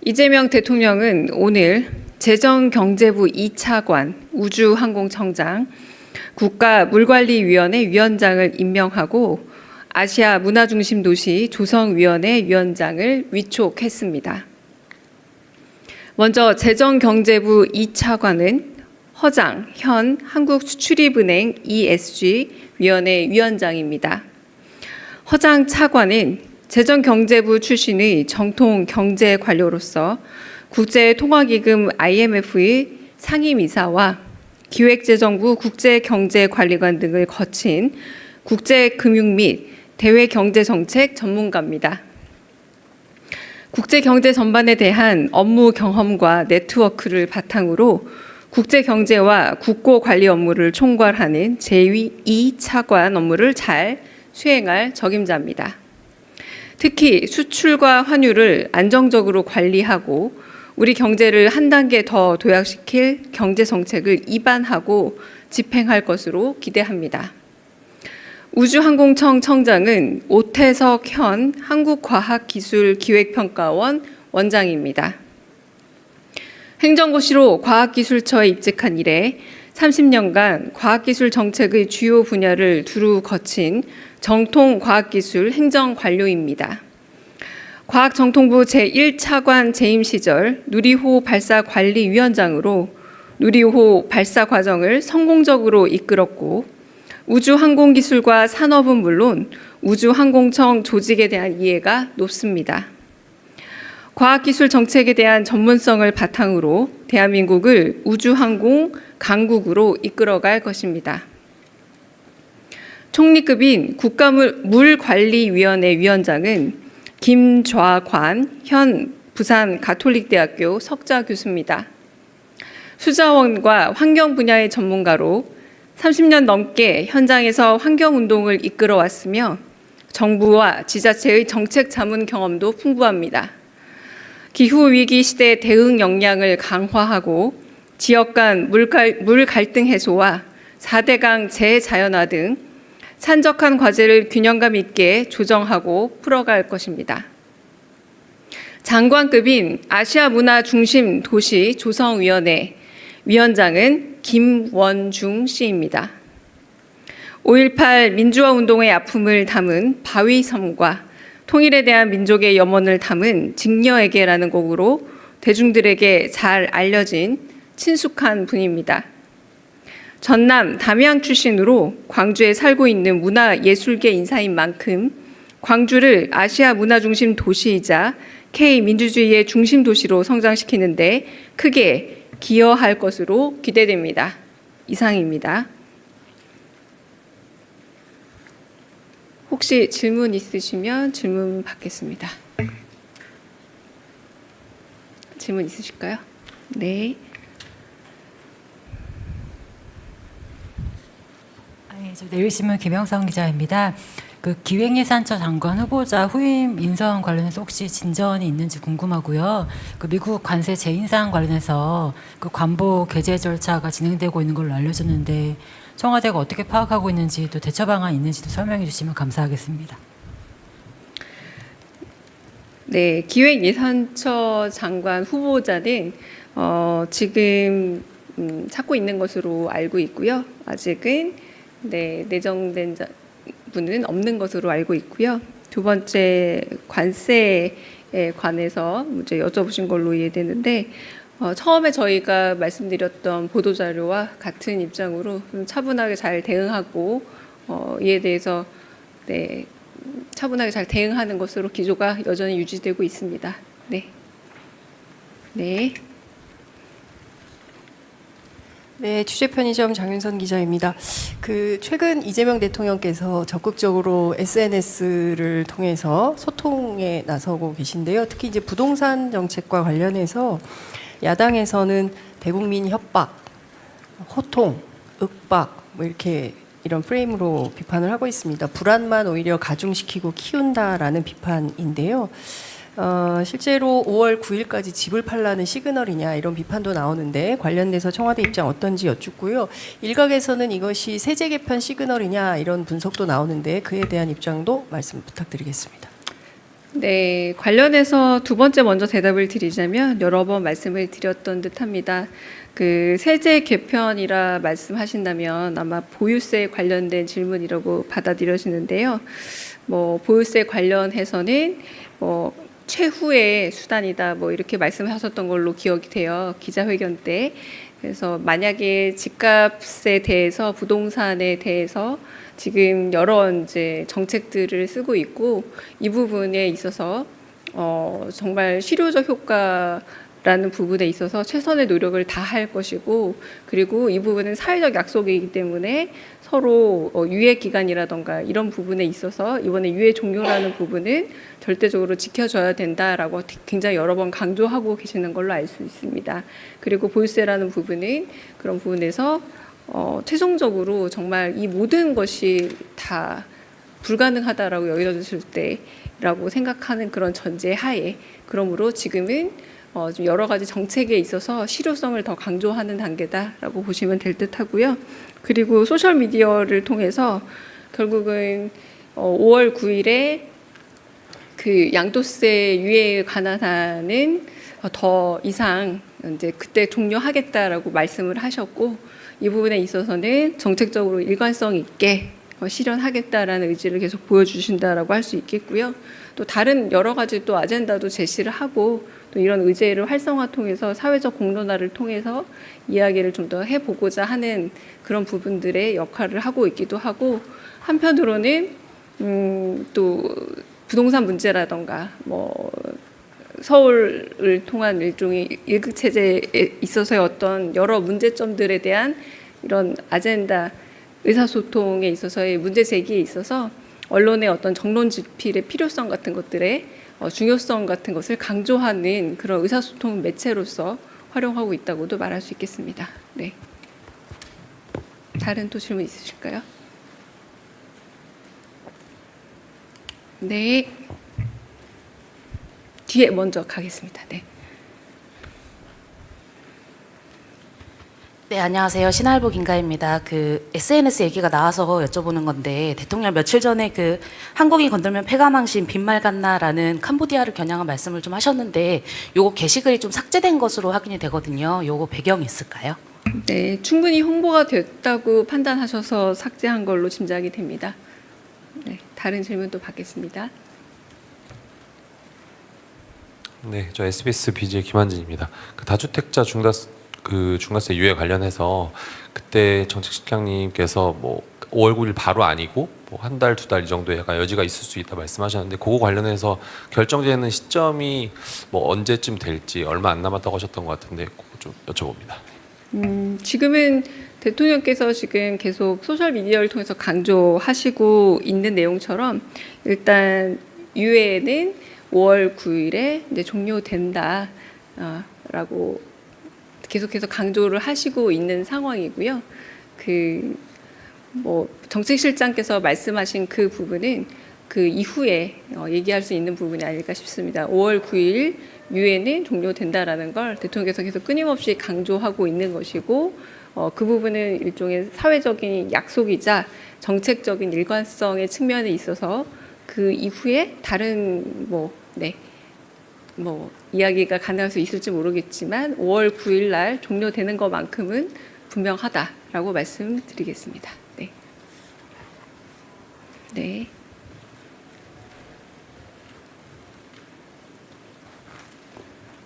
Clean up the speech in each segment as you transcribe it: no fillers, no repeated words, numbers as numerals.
이재명 대통령은 오늘 재정경제부 2차관 우주항공청장, 국가물관리위원회 위원장을 임명하고 아시아 문화중심도시 조성위원회 위원장을 위촉했습니다. 먼저 재정경제부 2차관은 허장 현 한국수출입은행 ESG 위원회 위원장입니다. 허장 차관은 재정경제부 출신의 정통 경제 관료로서 국제통화기금 IMF의 상임이사와 기획재정부 국제경제관리관 등을 거친 국제금융 및 대외경제정책 전문가입니다. 국제경제 전반에 대한 업무 경험과 네트워크를 바탕으로 국제경제와 국고관리 업무를 총괄하는 제2차관 업무를 잘 수행할 적임자입니다. 특히 수출과 환율을 안정적으로 관리하고 우리 경제를 한 단계 더 도약시킬 경제정책을 입안하고 집행할 것으로 기대합니다. 우주항공청 청장은 오태석 현 한국과학기술기획평가원 원장입니다. 행정고시로 과학기술처에 입직한 이래 30년간 과학기술 정책의 주요 분야를 두루 거친 정통 과학기술 행정관료입니다. 과학정통부 제1차관 재임 시절 누리호 발사관리위원장으로 누리호 발사 과정을 성공적으로 이끌었고 우주항공기술과 산업은 물론 우주항공청 조직에 대한 이해가 높습니다. 과학기술 정책에 대한 전문성을 바탕으로 대한민국을 우주항공 강국으로 이끌어갈 것입니다. 총리급인 국가물관리위원회 위원장은 김좌관 현 부산가톨릭대학교 석좌 교수입니다. 수자원과 환경 분야의 전문가로 30년 넘게 현장에서 환경운동을 이끌어왔으며 정부와 지자체의 정책 자문 경험도 풍부합니다. 기후위기 시대 대응 역량을 강화하고 지역 간 물 갈등 해소와 4대강 재자연화 등 산적한 과제를 균형감 있게 조정하고 풀어갈 것입니다. 장관급인 아시아 문화 중심 도시 조성위원회 위원장은 김원중 씨입니다. 5.18 민주화 운동의 아픔을 담은 바위섬과 통일에 대한 민족의 염원을 담은 직녀에게라는 곡으로 대중들에게 잘 알려진 친숙한 분입니다. 전남 담양 출신으로 광주에 살고 있는 문화예술계 인사인 만큼 광주를 아시아 문화중심 도시이자 K민주주의의 중심 도시로 성장시키는 데 크게 기여할 것으로 기대됩니다. 이상입니다. 혹시 질문 있으시면 질문 받겠습니다. 질문 있으실까요? 네. 저 내일신문 김영선 기자입니다. 그 기획예산처 장관 후보자 후임 인선 관련해서 혹시 진전이 있는지 궁금하고요. 그 미국 관세 재인상 관련해서 그 관보 개재 절차가 진행되고 있는 걸로 알려졌는데 청와대가 어떻게 파악하고 있는지 또 대처 방안 있는지도 설명해 주시면 감사하겠습니다. 네, 기획예산처 장관 후보자는 지금 찾고 있는 것으로 알고 있고요. 아직은 내정된 분은 없는 것으로 알고 있고요. 두 번째 관세에 관해서 이제 여쭤보신 걸로 이해되는데 처음에 저희가 말씀드렸던 보도자료와 같은 입장으로 좀 차분하게 잘 대응하고 이에 대해서 차분하게 잘 대응하는 것으로 기조가 여전히 유지되고 있습니다. 네. 네, 취재편의점 장윤선 기자입니다. 최근 이재명 대통령께서 적극적으로 SNS를 통해서 소통에 나서고 계신데요. 특히 이제 부동산 정책과 관련해서 야당에서는 대국민 협박, 호통, 윽박 이런 프레임으로 비판을 하고 있습니다. 불안만 오히려 가중시키고 키운다라는 비판인데요. 실제로 5월 9일까지 집을 팔라는 시그널이냐 이런 비판도 나오는데 관련돼서 청와대 입장 어떤지 여쭙고요. 일각에서는 이것이 세제 개편 시그널이냐 이런 분석도 나오는데 그에 대한 입장도 말씀 부탁드리겠습니다. 네, 관련해서 두 번째 먼저 대답을 드리자면 여러 번 말씀을 드렸던 듯합니다. 그 세제 개편이라 말씀하신다면 아마 보유세 관련된 질문이라고 받아들여지는데요. 뭐 보유세 관련해서는 뭐 최후의 수단이다 뭐 이렇게 말씀하셨던 걸로 기억이 돼요. 기자회견 때. 그래서 만약에 집값에 대해서 부동산에 대해서 지금 여러 이제 정책들을 쓰고 있고 이 부분에 있어서 정말 실효적 효과라는 부분에 있어서 최선의 노력을 다할 것이고 그리고 이 부분은 사회적 약속이기 때문에 서로 유예 기간이라던가 이런 부분에 있어서 이번에 유예 종료라는 부분은 절대적으로 지켜줘야 된다라고 굉장히 여러 번 강조하고 계시는 걸로 알 수 있습니다. 그리고 보유세라는 부분은 그런 부분에서 최종적으로 정말 이 모든 것이 다 불가능하다라고 여겨졌을 때라고 생각하는 그런 전제 하에 그러므로 지금은 좀 여러 가지 정책에 있어서 실효성을 더 강조하는 단계다라고 보시면 될 듯하고요. 그리고 소셜 미디어를 통해서 결국은 5월 9일에 그 양도세 유예에 관한 한은 더 이상 이제 그때 종료하겠다라고 말씀을 하셨고 이 부분에 있어서는 정책적으로 일관성 있게 실현하겠다라는 의지를 계속 보여주신다라고 할 수 있겠고요. 또 다른 여러 가지 또 아젠다도 제시를 하고 또 이런 의제를 활성화 통해서 사회적 공론화를 통해서 이야기를 좀 더 해보고자 하는 그런 부분들의 역할을 하고 있기도 하고 한편으로는 또 부동산 문제라던가 뭐 서울을 통한 일종의 일극 체제에 있어서의 어떤 여러 문제점들에 대한 이런 아젠다 의사소통에 있어서의 문제 제기에 있어서 언론의 어떤 정론 집필의 필요성 같은 것들의 중요성 같은 것을 강조하는 그런 의사소통 매체로서 활용하고 있다고도 말할 수 있겠습니다. 네. 다른 또 질문 있으실까요? 네. 뒤에 먼저 가겠습니다. 네. 네, 안녕하세요. 신할보 김가희입니다. 그 SNS 얘기가 나와서 여쭤보는 건데 대통령 며칠 전에 그 한국이 건들면 패가망신 빈말 같나라는 캄보디아를 겨냥한 말씀을 좀 하셨는데 요거 게시글이 좀 삭제된 것으로 확인이 되거든요. 요거 배경이 있을까요? 네, 충분히 홍보가 됐다고 판단하셔서 삭제한 걸로 짐작이 됩니다. 네, 다른 질문 또 받겠습니다. 네, 저 SBS BJ 김한진입니다. 그 다주택자 중과세 유예 관련해서 그때 정책실장님께서 뭐 5월 9일 바로 아니고 뭐 한 달, 두 달 이 정도의 약간 여지가 있을 수 있다 말씀하셨는데 그거 관련해서 결정되는 시점이 뭐 언제쯤 될지 얼마 안 남았다고 하셨던 것 같은데 그거 좀 여쭤봅니다. 지금은 대통령께서 지금 계속 소셜 미디어를 통해서 강조하시고 있는 내용처럼 일단 유예는 5월 9일에 이제 종료된다라고 계속해서 강조를 하시고 있는 상황이고요. 그 뭐 정책실장께서 말씀하신 그 부분은 그 이후에 얘기할 수 있는 부분이 아닐까 싶습니다. 5월 9일 유예는 종료된다라는 걸 대통령께서 계속 끊임없이 강조하고 있는 것이고 그 부분은 일종의 사회적인 약속이자 정책적인 일관성의 측면에 있어서 그 이후에 다른 뭐 이야기가 가능할 수 있을지 모르겠지만 5월 9일 날 종료되는 것만큼은 분명하다라고 말씀드리겠습니다. 네. 네.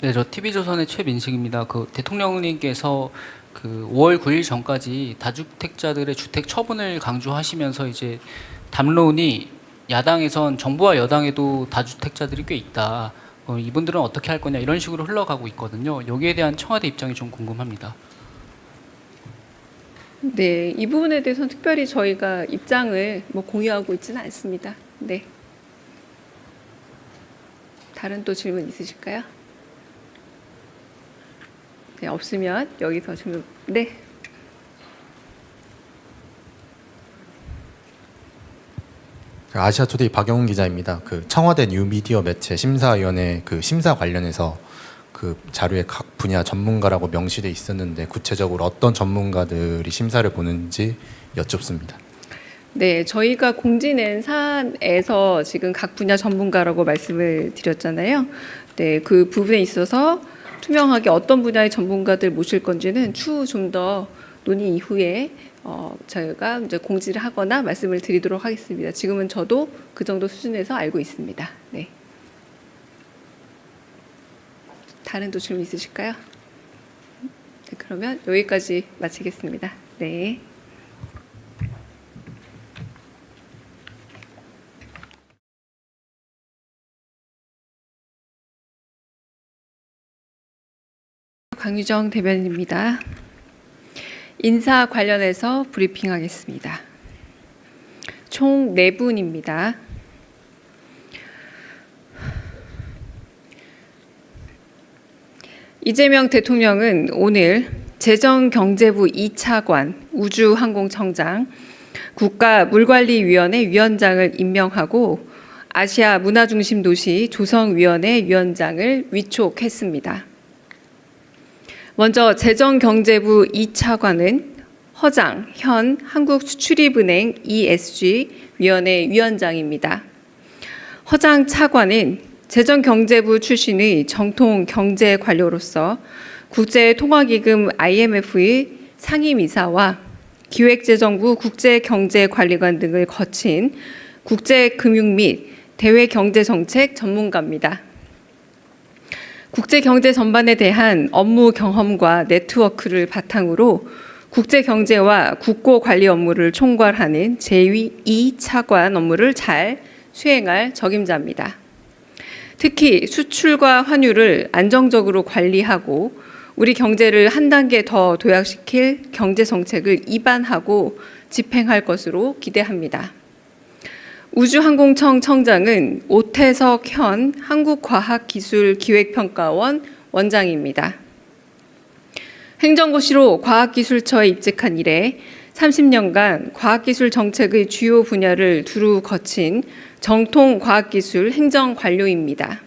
네, 저 TV조선의 최민식입니다. 그 대통령님께서 그 5월 9일 전까지 다주택자들의 주택 처분을 강조하시면서 이제 담론이 야당에선 정부와 여당에도 다주택자들이 꽤 있다. 이분들은 어떻게 할 거냐 이런 식으로 흘러가고 있거든요. 여기에 대한 청와대 입장이 좀 궁금합니다. 네, 이 부분에 대해서는 특별히 저희가 입장을 뭐 공유하고 있지는 않습니다. 네. 다른 또 질문 있으실까요? 네, 없으면 여기서 질문. 네. 아시아투데이 박영훈 기자입니다. 그 청와대 뉴미디어 매체 심사위원회 그 심사 관련해서 그 자료에 각 분야 전문가라고 명시돼 있었는데 구체적으로 어떤 전문가들이 심사를 보는지 여쭙습니다. 네, 저희가 공지낸 사안에서 지금 각 분야 전문가라고 말씀을 드렸잖아요. 네, 그 부분에 있어서 투명하게 어떤 분야의 전문가들 모실 건지는 추후 좀 더 논의 이후에 저희가 이제 공지를 하거나 말씀을 드리도록 하겠습니다. 지금은 저도 그 정도 수준에서 알고 있습니다. 네. 다른 또 질문 있으실까요? 네, 그러면 여기까지 마치겠습니다. 네. 강유정 대변인입니다. 인사 관련해서 브리핑하겠습니다. 총 4분입니다. 이재명 대통령은 오늘 재정경제부 2차관 우주항공청장, 국가물관리위원회 위원장을 임명하고 아시아 문화중심도시 조성위원회 위원장을 위촉했습니다. 먼저 재정경제부 2차관은 허장 현 한국수출입은행 ESG 위원회 위원장입니다. 허장 차관은 재정경제부 출신의 정통 경제 관료로서 국제통화기금 IMF의 상임이사와 기획재정부 국제경제관리관 등을 거친 국제금융 및 대외경제정책 전문가입니다. 국제경제 전반에 대한 업무 경험과 네트워크를 바탕으로 국제경제와 국고관리 업무를 총괄하는 제2차관 업무를 잘 수행할 적임자입니다. 특히 수출과 환율을 안정적으로 관리하고 우리 경제를 한 단계 더 도약시킬 경제정책을 입안하고 집행할 것으로 기대합니다. 우주항공청 청장은 오태석 현 한국과학기술기획평가원 원장입니다. 행정고시로 과학기술처에 입직한 이래 30년간 과학기술 정책의 주요 분야를 두루 거친 정통 과학기술 행정관료입니다.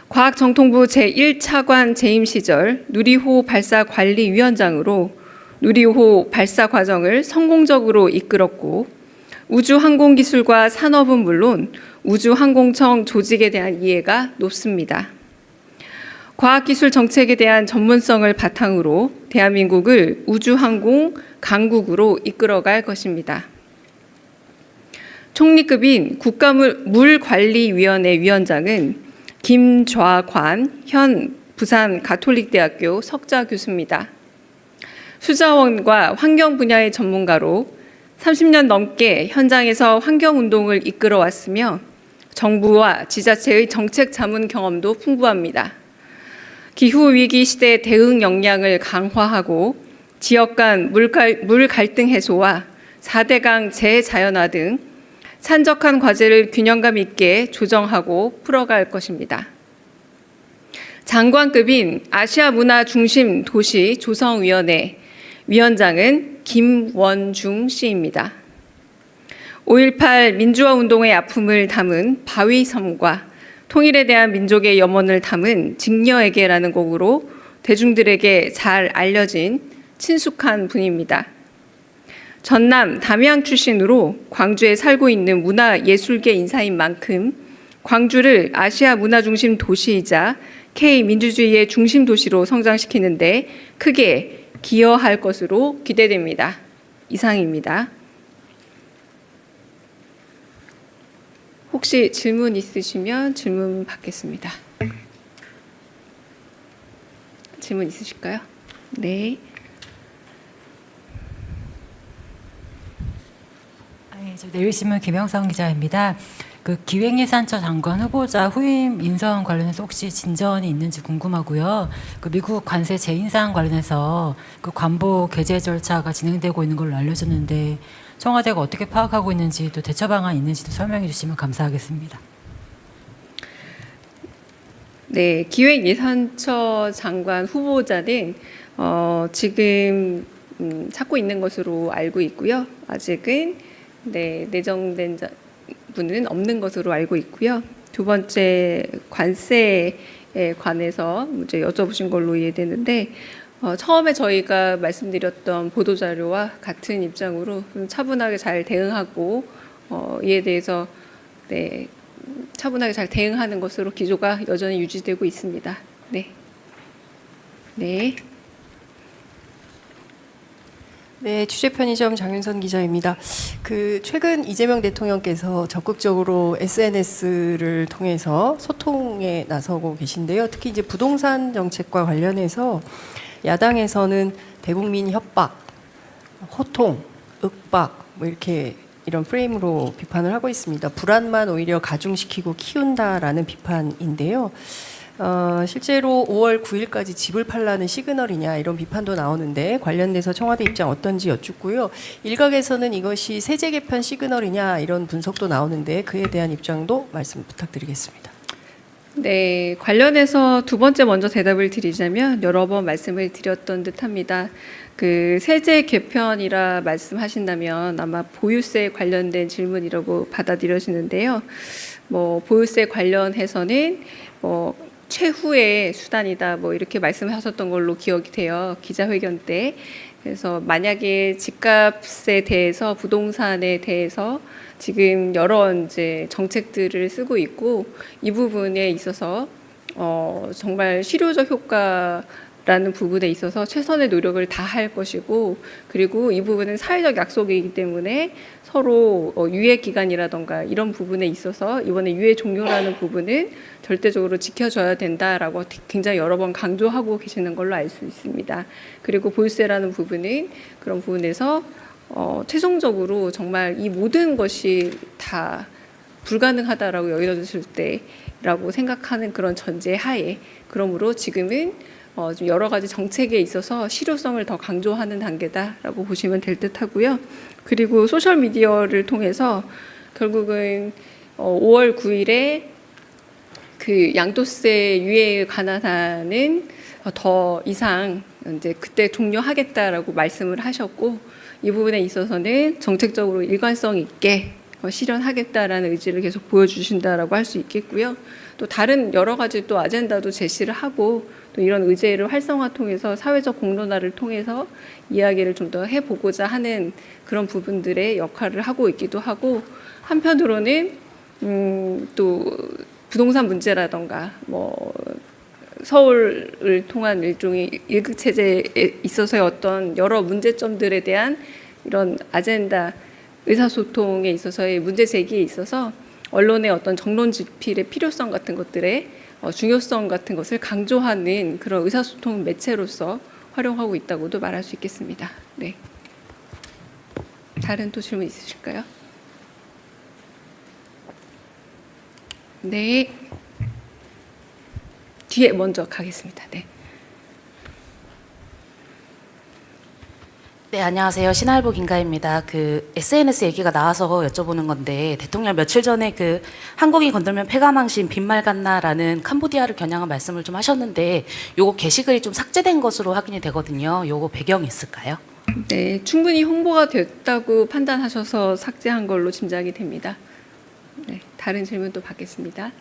과학정통부 제1차관 재임 시절 누리호 발사관리위원장으로 누리호 발사 과정을 성공적으로 이끌었고 우주항공기술과 산업은 물론 우주항공청 조직에 대한 이해가 높습니다. 과학기술 정책에 대한 전문성을 바탕으로 대한민국을 우주항공 강국으로 이끌어갈 것입니다. 총리급인 국가물관리위원회 위원장은 김좌관 현 부산 가톨릭대학교 석좌 교수입니다. 수자원과 환경 분야의 전문가로 30년 넘게 현장에서 환경운동을 이끌어왔으며 정부와 지자체의 정책 자문 경험도 풍부합니다. 기후위기 시대 대응 역량을 강화하고 지역 간 물 갈등 해소와 4대강 재자연화 등 산적한 과제를 균형감 있게 조정하고 풀어갈 것입니다. 장관급인 아시아 문화 중심 도시 조성위원회 위원장은 김원중 씨입니다. 5.18 민주화 운동의 아픔을 담은 바위섬과 통일에 대한 민족의 염원을 담은 직녀에게라는 곡으로 대중들에게 잘 알려진 친숙한 분입니다. 전남 담양 출신으로 광주에 살고 있는 문화예술계 인사인 만큼 광주를 아시아 문화중심 도시이자 K민주주의의 중심 도시로 성장시키는 데 크게 기여할 것으로 기대됩니다. 이상입니다. 혹시 질문 있으시면 질문 받겠습니다. 질문 있으실까요? 네. 내일신문 김영성 기자입니다. 그 기획예산처 장관 후보자 후임 인선 관련해서 혹시 진전이 있는지 궁금하고요. 그 미국 관세 재인상 관련해서 그 관보 게재 절차가 진행되고 있는 걸로 알려졌는데 청와대가 어떻게 파악하고 있는지 또 대처 방안 있는지도 설명해 주시면 감사하겠습니다. 네, 기획예산처 장관 후보자는 지금 찾고 있는 것으로 알고 있고요. 아직은 내정된 분은 없는 것으로 알고 있고요. 두 번째 관세에 관해서 이제 여쭤보신 걸로 이해되는데 처음에 저희가 말씀드렸던 보도자료와 같은 입장으로 좀 차분하게 잘 대응하고 이에 대해서 네, 차분하게 잘 대응하는 것으로 기조가 여전히 유지되고 있습니다. 네. 네. 네, 취재 편의점 장윤선 기자입니다. 그 최근 이재명 대통령께서 적극적으로 SNS를 통해서 소통에 나서고 계신데요. 특히 이제 부동산 정책과 관련해서 야당에서는 대국민 협박, 호통, 윽박 뭐 이렇게 이런 프레임으로 비판을 하고 있습니다. 불안만 오히려 가중시키고 키운다라는 비판인데요. 실제로 5월 9일까지 집을 팔라는 시그널이냐 이런 비판도 나오는데 관련돼서 청와대 입장 어떤지 여쭙고요. 일각에서는 이것이 세제 개편 시그널이냐 이런 분석도 나오는데 그에 대한 입장도 말씀 부탁드리겠습니다. 네, 관련해서 두 번째 먼저 대답을 드리자면 여러 번 말씀을 드렸던 듯합니다. 그 세제 개편이라 말씀하신다면 아마 보유세 관련된 질문이라고 받아들여지는데요. 뭐 보유세 관련해서는 최후의 수단이다 뭐 이렇게 말씀하셨던 걸로 기억이 돼요. 기자회견 때. 그래서 만약에 집값에 대해서 부동산에 대해서 지금 여러 이제 정책들을 쓰고 있고 이 부분에 있어서 정말 실효적 효과라는 부분에 있어서 최선의 노력을 다할 것이고 그리고 이 부분은 사회적 약속이기 때문에 서로 유예 기간이라던가 이런 부분에 있어서 이번에 유예 종료라는 부분은 절대적으로 지켜줘야 된다라고 굉장히 여러 번 강조하고 계시는 걸로 알 수 있습니다. 그리고 보유세라는 부분은 그런 부분에서 최종적으로 정말 이 모든 것이 다 불가능하다라고 여겨졌을 때라고 생각하는 그런 전제 하에 그러므로 지금은 좀 여러 가지 정책에 있어서 실효성을 더 강조하는 단계다라고 보시면 될 듯하고요. 그리고 소셜 미디어를 통해서 결국은 5월 9일에 그 양도세 유예에 관한 한은 더 이상 이제 그때 종료하겠다라고 말씀을 하셨고 이 부분에 있어서는 정책적으로 일관성 있게 실현하겠다라는 의지를 계속 보여주신다라고 할 수 있겠고요. 또 다른 여러 가지 또 아젠다도 제시를 하고 또 이런 의제를 활성화 통해서 사회적 공론화를 통해서 이야기를 좀 더 해보고자 하는 그런 부분들의 역할을 하고 있기도 하고 한편으로는 또 부동산 문제라던가 뭐 서울을 통한 일종의 일극 체제에 있어서의 어떤 여러 문제점들에 대한 이런 아젠다 의사소통에 있어서의 문제 제기에 있어서 언론의 어떤 정론 집필의 필요성 같은 것들의 중요성 같은 것을 강조하는 그런 의사소통 매체로서 활용하고 있다고도 말할 수 있겠습니다. 네. 다른 또 질문 있으실까요? 네. 뒤에 먼저 가겠습니다. 네. 네, 안녕하세요. 신할보 김가희입니다. 그 SNS 얘기가 나와서 여쭤보는 건데 대통령 며칠 전에 그 한국이 건들면 폐가망신 빈말 같나라는 캄보디아를 겨냥한 말씀을 좀 하셨는데 요거 게시글이 좀 삭제된 것으로 확인이 되거든요. 요거 배경이 있을까요? 네, 충분히 홍보가 됐다고 판단하셔서 삭제한 걸로 짐작이 됩니다. 네, 다른 질문도 받겠습니다.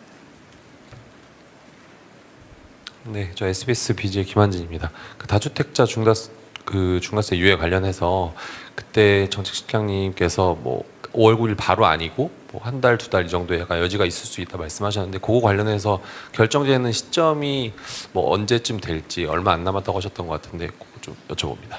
네, 저 SBS BJ 김한진입니다. 그 다주택자 중과세 유예 관련해서 그때 정책실장님께서 뭐 5월 9일 바로 아니고 뭐 한 달, 두 달 이 정도의 약간 여지가 있을 수 있다 말씀하셨는데 그거 관련해서 결정되는 시점이 뭐 언제쯤 될지 얼마 안 남았다고 하셨던 것 같은데 그거 좀 여쭤봅니다.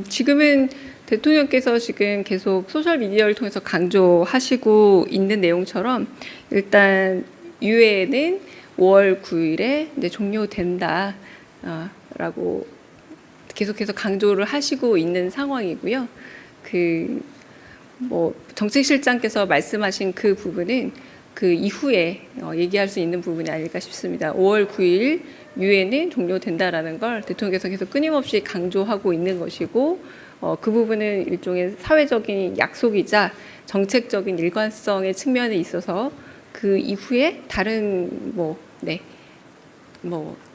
지금은 대통령께서 지금 계속 소셜 미디어를 통해서 강조하시고 있는 내용처럼 일단 유예는 5월 9일에 이제 종료된다라고 계속해서 강조를 하시고 있는 상황이고요. 그 뭐 정책실장께서 말씀하신 그 부분은 그 이후에 얘기할 수 있는 부분이 아닐까 싶습니다. 5월 9일 유예는 종료된다라는 걸 대통령께서 계속 끊임없이 강조하고 있는 것이고 그 부분은 일종의 사회적인 약속이자 정책적인 일관성의 측면에 있어서 그 이후에 다른 뭐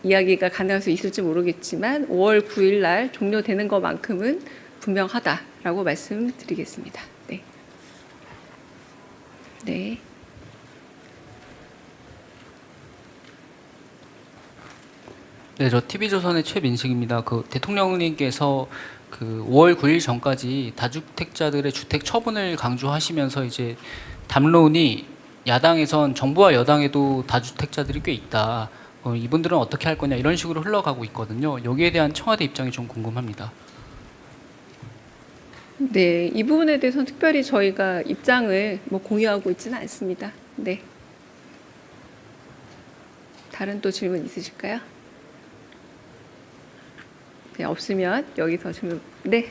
이야기가 가능할 수 있을지 모르겠지만 5월 9일 날 종료되는 것만큼은 분명하다라고 말씀드리겠습니다. 네. 네. 네, 저 TV조선의 최민식입니다. 그 대통령님께서 그 5월 9일 전까지 다주택자들의 주택 처분을 강조하시면서 이제 담론이 야당에선 정부와 여당에도 다주택자들이 꽤 있다. 이분들은 어떻게 할 거냐 이런 식으로 흘러가고 있거든요. 여기에 대한 청와대 입장이 좀 궁금합니다. 네, 이 부분에 대해서는 특별히 저희가 입장을 뭐 공유하고 있지는 않습니다. 네. 다른 또 질문 있으실까요? 네, 없으면 여기서 질문. 네.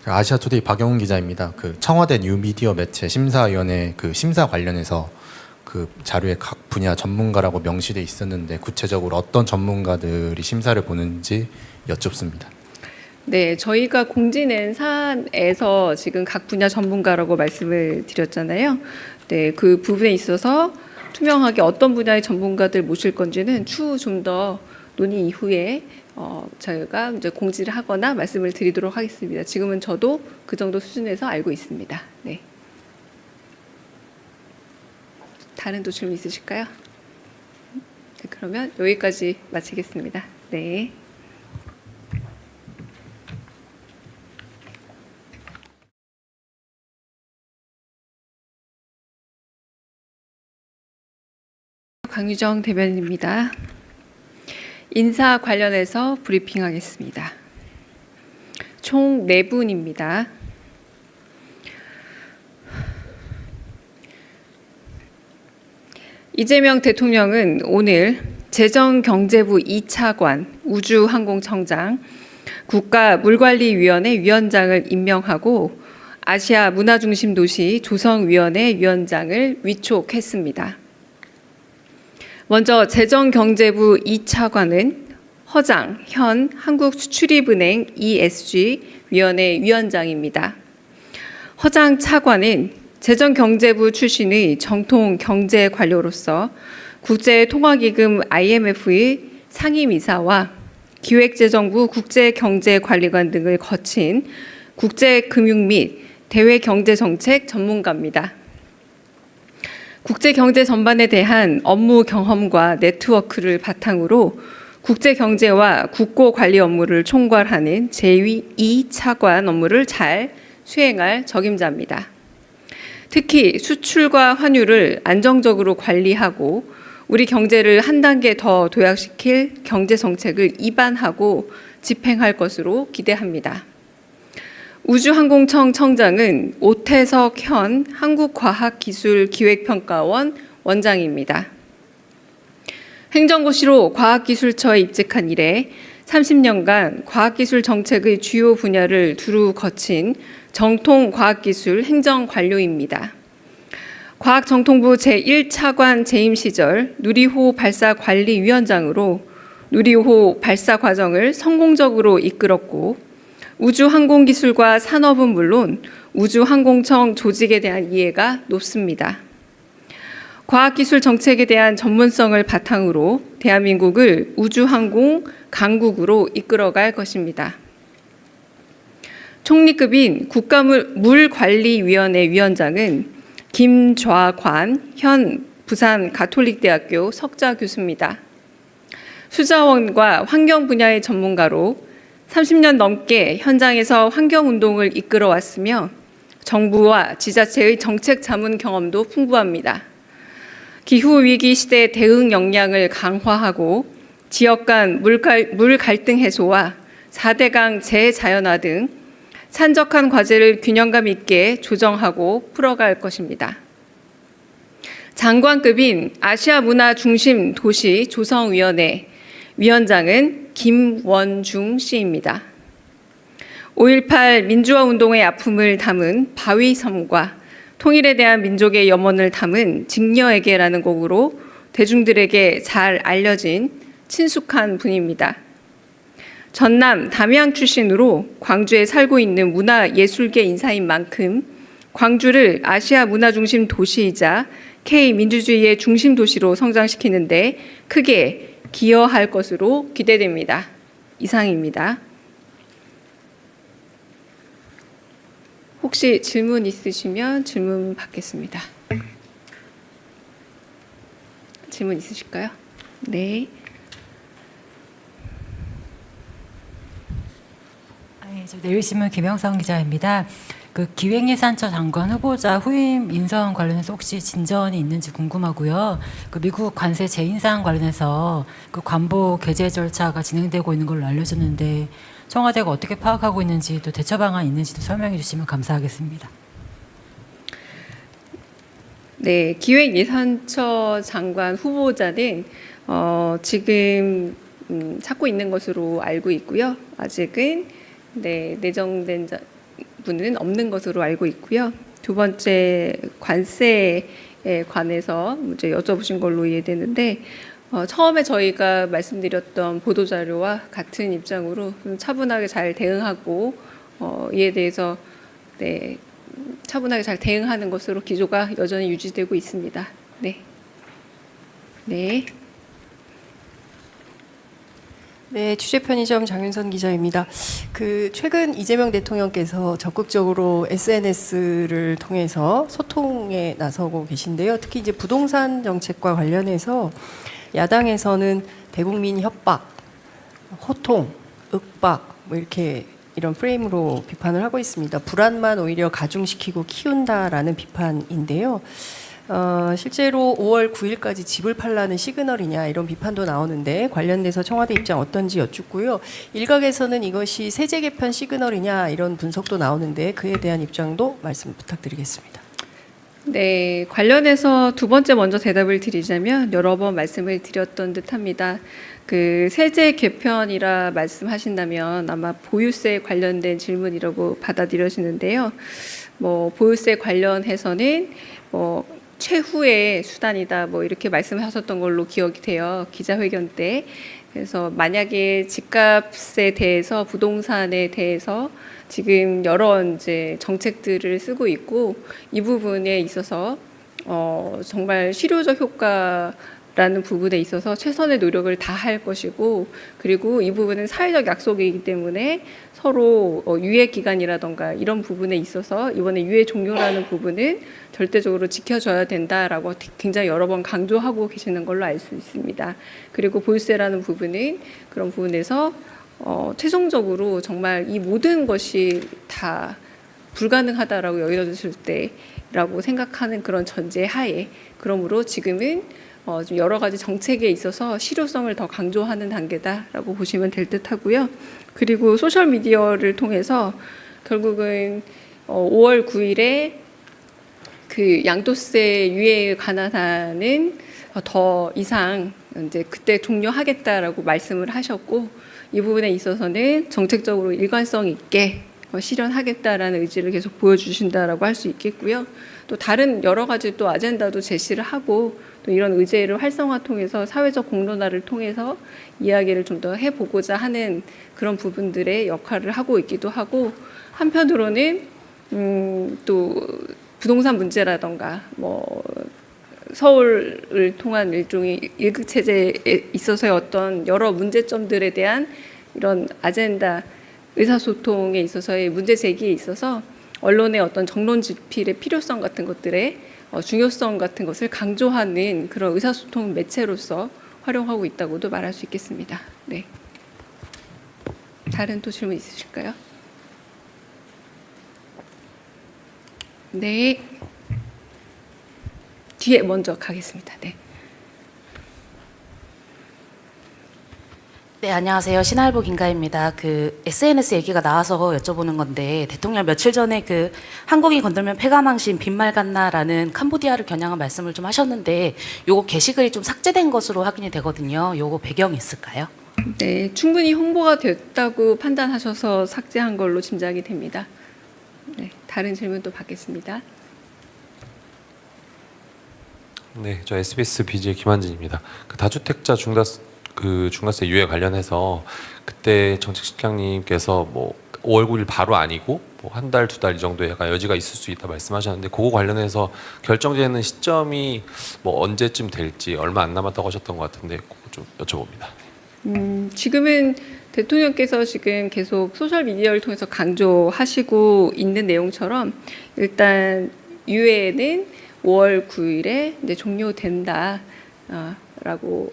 아시아투데이 박영훈 기자입니다. 그 청와대 뉴미디어 매체 심사위원회 그 심사 관련해서 그 자료에 각 분야 전문가라고 명시돼 있었는데 구체적으로 어떤 전문가들이 심사를 보는지 여쭙습니다. 네, 저희가 공지낸 사안에서 지금 각 분야 전문가라고 말씀을 드렸잖아요. 네, 그 부분에 있어서 투명하게 어떤 분야의 전문가들 모실 건지는 추후 좀 더 논의 이후에 저희가 이제 공지를 하거나 말씀을 드리도록 하겠습니다. 지금은 저도 그 정도 수준에서 알고 있습니다. 네. 다른 또 질문 있으실까요? 네, 그러면 여기까지 마치겠습니다. 네. 강유정 대변인입니다. 인사 관련해서 브리핑하겠습니다. 총 4분입니다. 이재명 대통령은 오늘 재정경제부 2차관 우주항공청장, 국가물관리위원회 위원장을 임명하고 아시아 문화중심도시 조성위원회 위원장을 위촉했습니다. 먼저 재정경제부 2차관은 허장 현 한국수출입은행 ESG 위원회 위원장입니다. 허장 차관은 재정경제부 출신의 정통 경제 관료로서 국제통화기금 IMF의 상임이사와 기획재정부 국제경제관리관 등을 거친 국제금융 및 대외경제정책 전문가입니다. 국제경제 전반에 대한 업무 경험과 네트워크를 바탕으로 국제경제와 국고관리 업무를 총괄하는 제2차관 업무를 잘 수행할 적임자입니다. 특히 수출과 환율을 안정적으로 관리하고 우리 경제를 한 단계 더 도약시킬 경제정책을 입안하고 집행할 것으로 기대합니다. 우주항공청 청장은 오태석 현 한국과학기술기획평가원 원장입니다. 행정고시로 과학기술처에 입직한 이래 30년간 과학기술 정책의 주요 분야를 두루 거친 정통 과학기술 행정관료입니다. 과학정통부 제1차관 재임 시절 누리호 발사관리위원장으로 누리호 발사 과정을 성공적으로 이끌었고 우주항공기술과 산업은 물론 우주항공청 조직에 대한 이해가 높습니다. 과학기술 정책에 대한 전문성을 바탕으로 대한민국을 우주항공 강국으로 이끌어갈 것입니다. 총리급인 국가물관리위원회 위원장은 김좌관 현 부산 가톨릭대학교 석좌 교수입니다. 수자원과 환경 분야의 전문가로 30년 넘게 현장에서 환경운동을 이끌어왔으며 정부와 지자체의 정책 자문 경험도 풍부합니다. 기후위기 시대 대응 역량을 강화하고 지역 간 물 갈등 해소와 4대강 재자연화 등 산적한 과제를 균형감 있게 조정하고 풀어갈 것입니다. 장관급인 아시아 문화 중심 도시 조성위원회 위원장은 김원중 씨입니다. 5.18 민주화 운동의 아픔을 담은 바위섬과 통일에 대한 민족의 염원을 담은 직녀에게라는 곡으로 대중들에게 잘 알려진 친숙한 분입니다. 전남 담양 출신으로 광주에 살고 있는 문화예술계 인사인 만큼 광주를 아시아 문화중심 도시이자 K민주주의의 중심 도시로 성장시키는 데 크게 기여할 것으로 기대됩니다. 이상입니다. 혹시 질문 있으시면 질문 받겠습니다. 질문 있으실까요? 네. 내일신문 김영성 기자입니다. 그 기획예산처 장관 후보자 후임 인선 관련해서 혹시 진전이 있는지 궁금하고요. 그 미국 관세 재인상 관련해서 그 관보 게재 절차가 진행되고 있는 걸로 알려졌는데 청와대가 어떻게 파악하고 있는지 또 대처 방안 있는지도 설명해 주시면 감사하겠습니다. 네, 기획예산처 장관 후보자는 지금 찾고 있는 것으로 알고 있고요. 아직은 내정된 분은 없는 것으로 알고 있고요. 두 번째 관세에 관해서 이제 여쭤보신 걸로 이해되는데 처음에 저희가 말씀드렸던 보도 자료와 같은 입장으로 좀 차분하게 잘 대응하고 이에 대해서 차분하게 잘 대응하는 것으로 기조가 여전히 유지되고 있습니다. 네. 네. 네, 취재 편의점 장윤선 기자입니다. 최근 이재명 대통령께서 적극적으로 SNS를 통해서 소통에 나서고 계신데요. 특히 이제 부동산 정책과 관련해서 야당에서는 대국민 협박, 호통, 윽박 뭐 이렇게 이런 프레임으로 비판을 하고 있습니다. 불안만 오히려 가중시키고 키운다라는 비판인데요. 실제로 5월 9일까지 집을 팔라는 시그널이냐 이런 비판도 나오는데 관련돼서 청와대 입장 어떤지 여쭙고요. 일각에서는 이것이 세제 개편 시그널이냐 이런 분석도 나오는데 그에 대한 입장도 말씀 부탁드리겠습니다. 네, 관련해서 두 번째 먼저 대답을 드리자면 여러 번 말씀을 드렸던 듯합니다. 그 세제 개편이라 말씀하신다면 아마 보유세 관련된 질문이라고 받아들여지는데요. 뭐 보유세 관련해서는 뭐 최후의 수단이다 뭐 이렇게 말씀하셨던 걸로 기억이 돼요. 기자회견 때. 그래서 만약에 집값에 대해서 부동산에 대해서 지금 여러 이제 정책들을 쓰고 있고 이 부분에 있어서 정말 실효적 효과라는 부분에 있어서 최선의 노력을 다할 것이고 그리고 이 부분은 사회적 약속이기 때문에 서로 유예 기간이라던가 이런 부분에 있어서 이번에 유예 종료라는 부분은 절대적으로 지켜줘야 된다라고 굉장히 여러 번 강조하고 계시는 걸로 알 수 있습니다. 그리고 보유세라는 부분은 그런 부분에서 최종적으로 정말 이 모든 것이 다 불가능하다라고 여겨졌을 때라고 생각하는 그런 전제 하에 그러므로 지금은 좀 여러 가지 정책에 있어서 실효성을 더 강조하는 단계다라고 보시면 될 듯하고요. 그리고 소셜 미디어를 통해서 결국은 5월 9일에 그 양도세 유예에 관한 한은 더 이상 이제 그때 종료하겠다라고 말씀을 하셨고 이 부분에 있어서는 정책적으로 일관성 있게 실현하겠다라는 의지를 계속 보여주신다라고 할 수 있겠고요. 또 다른 여러 가지 또 아젠다도 제시를 하고 또 이런 의제를 활성화 통해서 사회적 공론화를 통해서 이야기를 좀 더 해보고자 하는 그런 부분들의 역할을 하고 있기도 하고 한편으로는 또 부동산 문제라던가 뭐 서울을 통한 일종의 일극 체제에 있어서의 어떤 여러 문제점들에 대한 이런 아젠다 의사소통에 있어서의 문제 제기에 있어서 언론의 어떤 정론 집필의 필요성 같은 것들의 중요성 같은 것을 강조하는 그런 의사소통 매체로서 활용하고 있다고도 말할 수 있겠습니다. 네. 다른 또 질문 있으실까요? 네. 뒤에 먼저 가겠습니다. 네. 네, 안녕하세요. 신할보 김가입니다. SNS 얘기가 나와서 여쭤보는 건데 대통령 며칠 전에 한국이 건들면 폐가망신 빈말 같나라는 캄보디아를 겨냥한 말씀을 좀 하셨는데 요거 게시글이 좀 삭제된 것으로 확인이 되거든요. 요거 배경이 있을까요? 네, 충분히 홍보가 됐다고 판단하셔서 삭제한 걸로 짐작이 됩니다. 네, 다른 질문 또 받겠습니다. 네, 저 SBS BJ 김한진입니다. 다주택자 중과세 유예 관련해서 그때 정책실장님께서 뭐 5월 9일 바로 아니고 뭐 한 달, 두 달 이 정도 약간 여지가 있을 수 있다 말씀하셨는데 그거 관련해서 결정되는 시점이 뭐 언제쯤 될지 얼마 안 남았다고 하셨던 것 같은데 그거 좀 여쭤봅니다. 지금은 대통령께서 지금 계속 소셜 미디어를 통해서 강조하시고 있는 내용처럼 일단 유예는 5월 9일에 이제 종료된다. 된다라고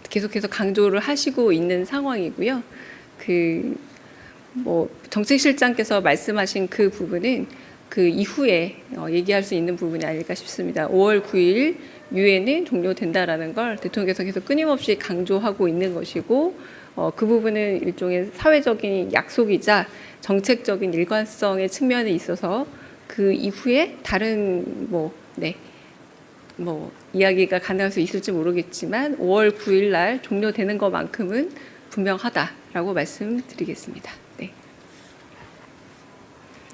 계속해서 강조를 하시고 있는 상황이고요. 정책실장께서 말씀하신 그 부분은 그 이후에 얘기할 수 있는 부분이 아닐까 싶습니다. 5월 9일 유엔은 종료된다라는 걸 대통령께서 계속 끊임없이 강조하고 있는 것이고 그 부분은 일종의 사회적인 약속이자 정책적인 일관성의 측면에 있어서 그 이후에 다른 이야기가 가능할 수 있을지 모르겠지만 5월 9일 날 종료되는 것만큼은 분명하다라고 말씀드리겠습니다. 네.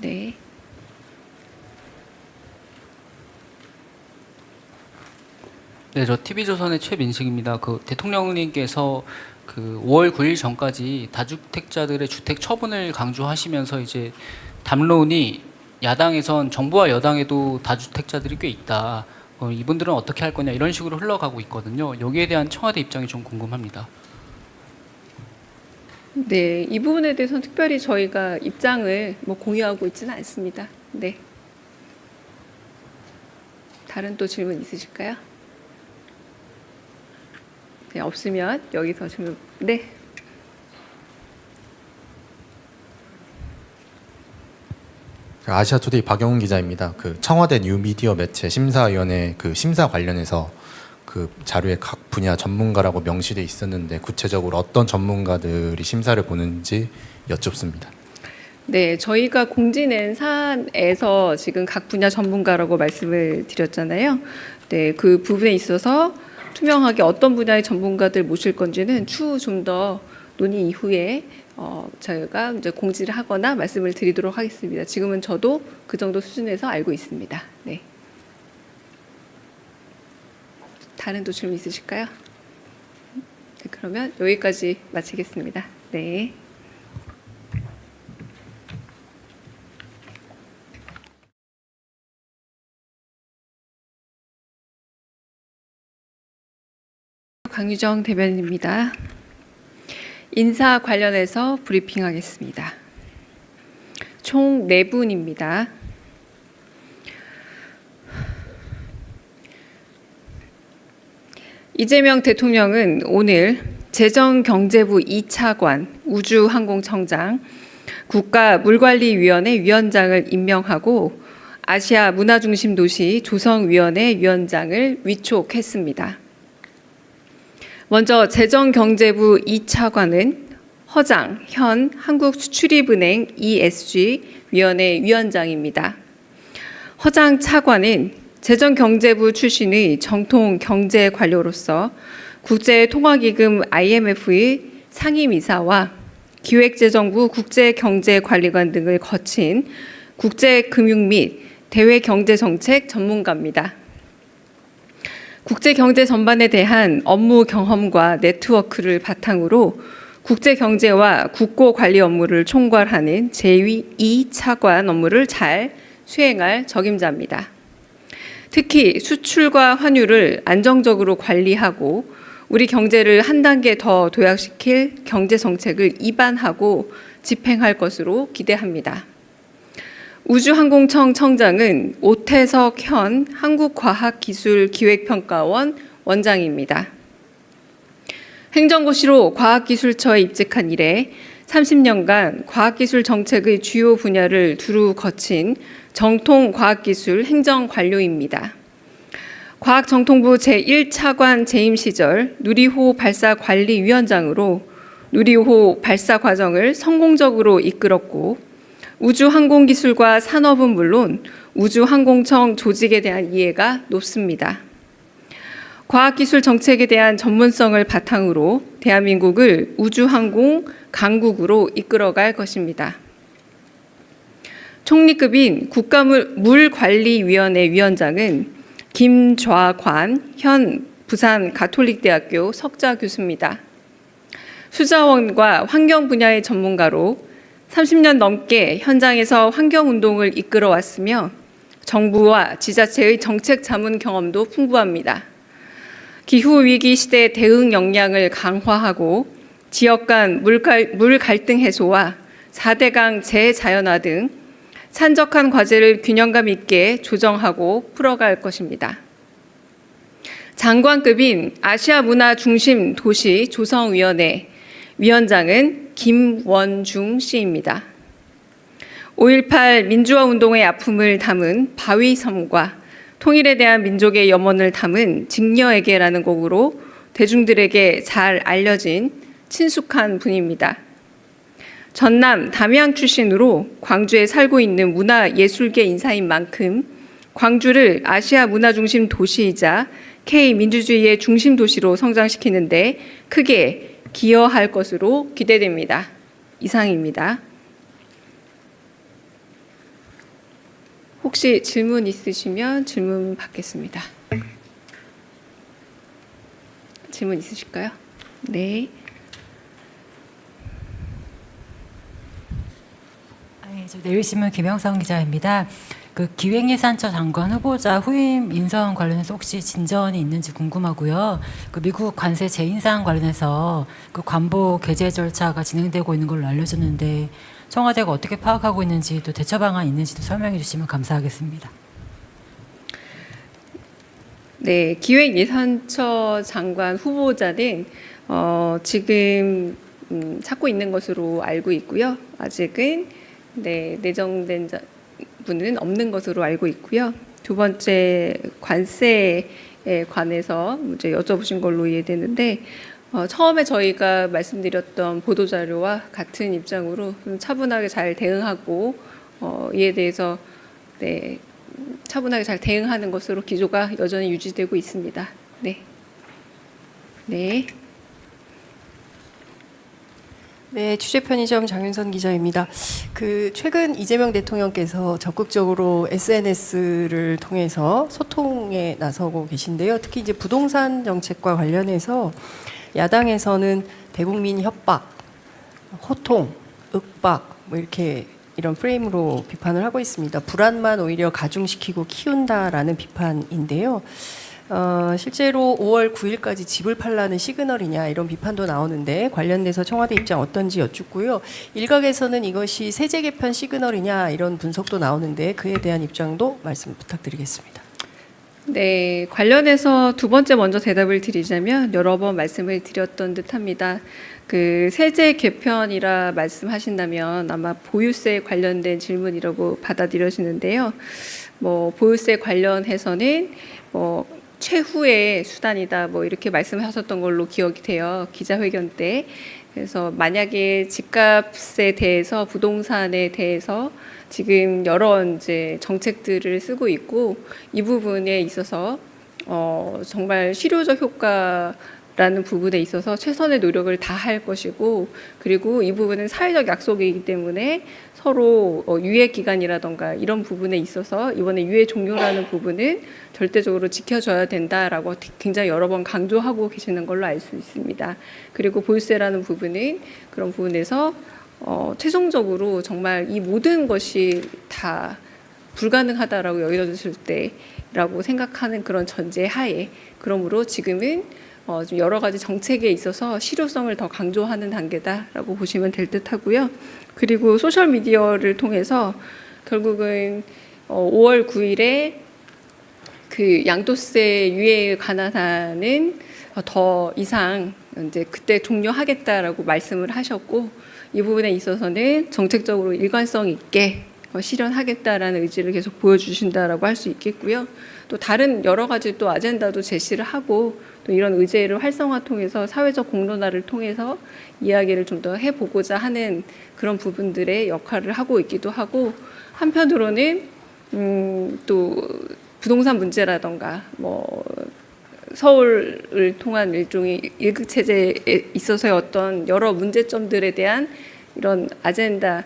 네. 네, 저 TV조선의 최민식입니다. 그 대통령님께서 그 5월 9일 전까지 다주택자들의 주택 처분을 강조하시면서 이제 담론이 야당에선 정부와 여당에도 다주택자들이 꽤 있다. 이분들은 어떻게 할 거냐 이런 식으로 흘러가고 있거든요. 여기에 대한 청와대 입장이 좀 궁금합니다. 네, 이 부분에 대해서는 특별히 저희가 입장을 공유하고 있지는 않습니다. 네. 다른 또 질문 있으실까요? 네, 없으면 여기서 질문. 네. 아시아투데이 박영훈 기자입니다. 그 청와대 뉴미디어 매체 심사위원회 그 심사 관련해서 그 자료에 각 분야 전문가라고 명시돼 있었는데 구체적으로 어떤 전문가들이 심사를 보는지 여쭙습니다. 네, 저희가 공지낸 사안에서 지금 각 분야 전문가라고 말씀을 드렸잖아요. 네, 그 부분에 있어서 투명하게 어떤 분야의 전문가들 모실 건지는 추후 좀 더 논의 이후에 저희가 이제 공지를 하거나 말씀을 드리도록 하겠습니다. 지금은 저도 그 정도 수준에서 알고 있습니다. 네. 다른 또 질문 있으실까요? 네, 그러면 여기까지 마치겠습니다. 네. 강유정 대변인입니다. 인사 관련해서 브리핑하겠습니다. 총 4분입니다. 이재명 대통령은 오늘 재정경제부 2차관 우주항공청장, 국가물관리위원회 위원장을 임명하고 아시아 문화중심도시 조성위원회 위원장을 위촉했습니다. 먼저 재정경제부 2차관은 허장 현 한국수출입은행 ESG 위원회 위원장입니다. 허장 차관은 재정경제부 출신의 정통 경제 관료로서 국제통화기금 IMF의 상임이사와 기획재정부 국제경제관리관 등을 거친 국제금융 및 대외경제정책 전문가입니다. 국제경제 전반에 대한 업무 경험과 네트워크를 바탕으로 국제경제와 국고관리 업무를 총괄하는 제2차관 업무를 잘 수행할 적임자입니다. 특히 수출과 환율을 안정적으로 관리하고 우리 경제를 한 단계 더 도약시킬 경제정책을 입안하고 집행할 것으로 기대합니다. 우주항공청 청장은 오태석 현 한국과학기술기획평가원 원장입니다. 행정고시로 과학기술처에 입직한 이래 30년간 과학기술 정책의 주요 분야를 두루 거친 정통 과학기술 행정관료입니다. 과학정통부 제1차관 재임 시절 누리호 발사관리위원장으로 누리호 발사 과정을 성공적으로 이끌었고 우주항공기술과 산업은 물론 우주항공청 조직에 대한 이해가 높습니다. 과학기술 정책에 대한 전문성을 바탕으로 대한민국을 우주항공 강국으로 이끌어갈 것입니다. 총리급인 국가물관리위원회 위원장은 김좌관 현 부산가톨릭대학교 석좌 교수입니다. 수자원과 환경 분야의 전문가로 30년 넘게 현장에서 환경운동을 이끌어왔으며 정부와 지자체의 정책 자문 경험도 풍부합니다. 기후위기 시대 대응 역량을 강화하고 지역 간 물 갈등 해소와 4대강 재자연화 등 산적한 과제를 균형감 있게 조정하고 풀어갈 것입니다. 장관급인 아시아 문화 중심 도시 조성위원회 위원장은 김원중 씨입니다. 5.18 민주화 운동의 아픔을 담은 바위섬과 통일에 대한 민족의 염원을 담은 직녀에게라는 곡으로 대중들에게 잘 알려진 친숙한 분입니다. 전남 담양 출신으로 광주에 살고 있는 문화예술계 인사인 만큼 광주를 아시아 문화 중심 도시이자 K민주주의의 중심 도시로 성장시키는데 크게 기여할 것으로 기대됩니다. 이상입니다. 혹시 질문 있으시면 질문 받겠습니다. 질문 있으실까요? 네. 저 내일신문 김영성 기자입니다. 그 기획예산처 장관 후보자 후임 인선 관련해서 혹시 진전이 있는지 궁금하고요. 그 미국 관세 재인상 관련해서 그 관보 개재 절차가 진행되고 있는 걸로 알려졌는데 청와대가 어떻게 파악하고 있는지 또 대처 방안 있는지도 설명해 주시면 감사하겠습니다. 네, 기획예산처 장관 후보자는 지금 찾고 있는 것으로 알고 있고요. 아직은 내정된 분은 없는 것으로 알고 있고요. 두 번째 관세에 관해서 이제 여쭤보신 걸로 이해되는데 처음에 저희가 말씀드렸던 보도자료와 같은 입장으로 좀 차분하게 잘 대응하고 이에 대해서 차분하게 잘 대응하는 것으로 기조가 여전히 유지되고 있습니다. 네. 네. 네, 취재 편의점 장윤선 기자입니다. 그 최근 이재명 대통령께서 적극적으로 SNS를 통해서 소통에 나서고 계신데요. 특히 이제 부동산 정책과 관련해서 야당에서는 대국민 협박, 호통, 윽박 뭐 이렇게 이런 프레임으로 비판을 하고 있습니다. 불안만 오히려 가중시키고 키운다라는 비판인데요. 실제로 5월 9일까지 집을 팔라는 시그널이냐 이런 비판도 나오는데 관련돼서 청와대 입장 어떤지 여쭙고요. 일각에서는 이것이 세제 개편 시그널이냐 이런 분석도 나오는데 그에 대한 입장도 말씀 부탁드리겠습니다. 네, 관련해서 두 번째 먼저 대답을 드리자면 여러 번 말씀을 드렸던 듯합니다. 그 세제 개편이라 말씀하신다면 아마 보유세 관련된 질문이라고 받아들여지는데요. 뭐 보유세 관련해서는 뭐 최후의 수단이다 뭐 이렇게 말씀하셨던 걸로 기억이 돼요. 기자회견 때. 그래서 만약에 집값에 대해서 부동산에 대해서 지금 여러 이제 정책들을 쓰고 있고 이 부분에 있어서 정말 실효적 효과라는 부분에 있어서 최선의 노력을 다할 것이고 그리고 이 부분은 사회적 약속이기 때문에 서로 유예 기간이라던가 이런 부분에 있어서 이번에 유예 종료라는 부분은 절대적으로 지켜줘야 된다라고 굉장히 여러 번 강조하고 계시는 걸로 알 수 있습니다. 그리고 보유세라는 부분은 그런 부분에서 최종적으로 정말 이 모든 것이 다 불가능하다라고 여겨졌을 때라고 생각하는 그런 전제 하에 그러므로 지금은 좀 여러 가지 정책에 있어서 실효성을 더 강조하는 단계다라고 보시면 될 듯하고요. 그리고 소셜 미디어를 통해서 결국은 5월 9일에 그 양도세 유예에 관한 한은 더 이상 이제 그때 종료하겠다라고 말씀을 하셨고 이 부분에 있어서는 정책적으로 일관성 있게 실현하겠다라는 의지를 계속 보여주신다라고 할 수 있겠고요. 또 다른 여러 가지 또 아젠다도 제시를 하고 또 이런 의제를 활성화 통해서 사회적 공론화를 통해서 이야기를 좀 더 해보고자 하는 그런 부분들의 역할을 하고 있기도 하고 한편으로는 또 부동산 문제라던가 뭐 서울을 통한 일종의 일극 체제에 있어서의 어떤 여러 문제점들에 대한 이런 아젠다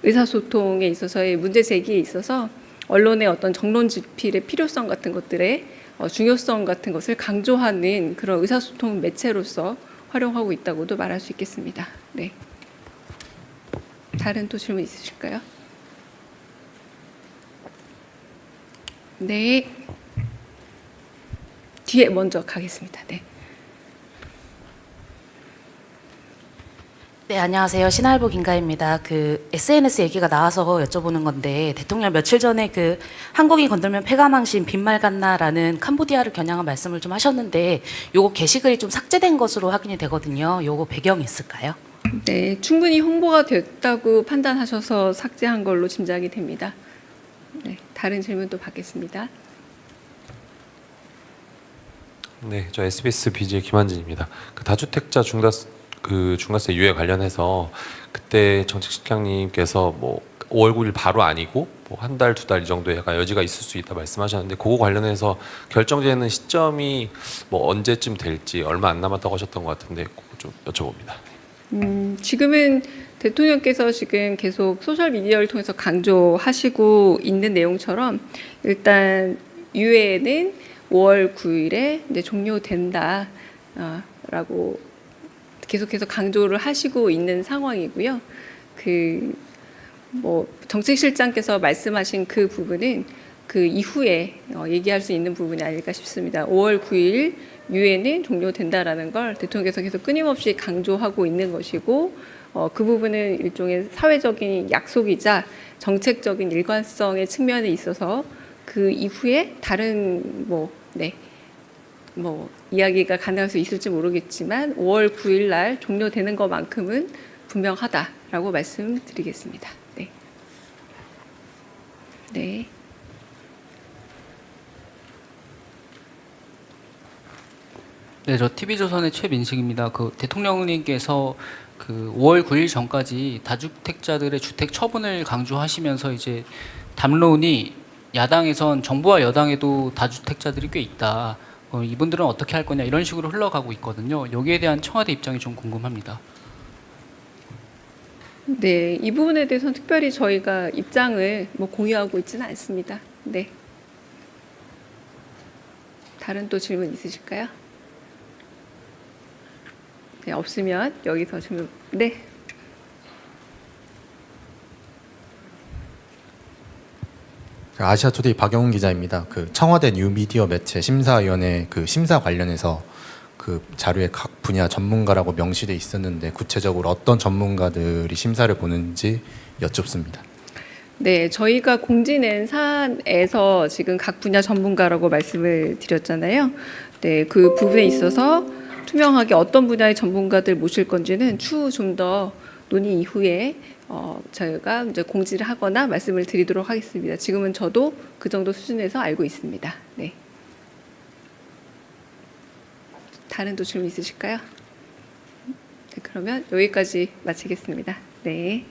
의사소통에 있어서의 문제 제기에 있어서 언론의 어떤 정론 집필의 필요성 같은 것들의 중요성 같은 것을 강조하는 그런 의사소통 매체로서 활용하고 있다고도 말할 수 있겠습니다. 네. 다른 또 질문 있으실까요? 네. 뒤에 먼저 가겠습니다. 네. 네, 안녕하세요. 신할보 김가희입니다. 그 SNS 얘기가 나와서 여쭤보는 건데 대통령 며칠 전에 그 한국인 건들면 폐가망신 빈말 같나라는 캄보디아를 겨냥한 말씀을 좀 하셨는데 요거 게시글이 좀 삭제된 것으로 확인이 되거든요. 요거 배경이 있을까요? 네, 충분히 홍보가 됐다고 판단하셔서 삭제한 걸로 짐작이 됩니다. 네, 다른 질문도 받겠습니다. 네, 저 SBS BJ 김한진입니다. 그 다주택자 중과세 유예 관련해서 그때 정책실장님께서 뭐 5월 9일 바로 아니고 뭐 한 달, 두 달 이 정도의 약간 여지가 있을 수 있다 말씀하셨는데 그거 관련해서 결정되는 시점이 뭐 언제쯤 될지 얼마 안 남았다고 하셨던 것 같은데 그거 좀 여쭤봅니다. 지금은 대통령께서 지금 계속 소셜 미디어를 통해서 강조하시고 있는 내용처럼 일단 유예는 5월 9일에 이제 종료된다라고 계속해서 강조를 하시고 있는 상황이고요. 그 뭐 정책실장께서 말씀하신 그 부분은 그 이후에 얘기할 수 있는 부분이 아닐까 싶습니다. 5월 9일 유예는 종료된다라는 걸 대통령께서 계속 끊임없이 강조하고 있는 것이고 그 부분은 일종의 사회적인 약속이자 정책적인 일관성의 측면에 있어서 그 이후에 다른 이야기가 가능할 수 있을지 모르겠지만 5월 9일 날 종료되는 것만큼은 분명하다라고 말씀드리겠습니다. 네. 네. 네, 저 TV조선의 최민식입니다. 그 대통령님께서 그 5월 9일 전까지 다주택자들의 주택 처분을 강조하시면서 이제 담론이 야당에선 정부와 여당에도 다주택자들이 꽤 있다. 이분들은 어떻게 할 거냐 이런 식으로 흘러가고 있거든요. 여기에 대한 청와대 입장이 좀 궁금합니다. 네, 이 부분에 대해서는 특별히 저희가 입장을 공유하고 있지는 않습니다. 네. 다른 또 질문 있으실까요? 네, 없으면 여기서 질문. 네. 아시아투데이 박영훈 기자입니다. 그 청와대 뉴미디어 매체 심사위원회 그 심사 관련해서 그 자료에 각 분야 전문가라고 명시돼 있었는데 구체적으로 어떤 전문가들이 심사를 보는지 여쭙습니다. 네, 저희가 공지낸 사안에서 지금 각 분야 전문가라고 말씀을 드렸잖아요. 네, 그 부분에 있어서 투명하게 어떤 분야의 전문가들 모실 건지는 추후 좀 더 논의 이후에 저희가 이제 공지를 하거나 말씀을 드리도록 하겠습니다. 지금은 저도 그 정도 수준에서 알고 있습니다. 네. 다른 또 질문 있으실까요? 네, 그러면 여기까지 마치겠습니다. 네.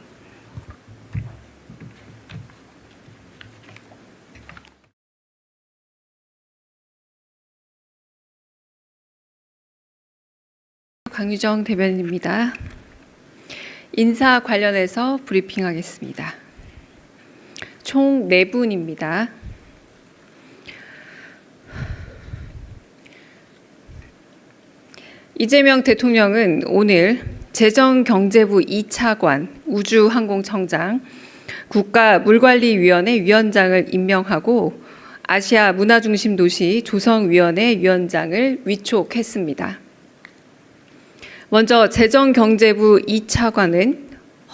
강유정 대변인입니다. 인사 관련해서 브리핑하겠습니다. 총 4분입니다. 이재명 대통령은 오늘 재정경제부 2차관, 우주항공청장, 국가물관리위원회 위원장을 임명하고 아시아 문화중심도시 조성위원회 위원장을 위촉했습니다. 먼저 재정경제부 2차관은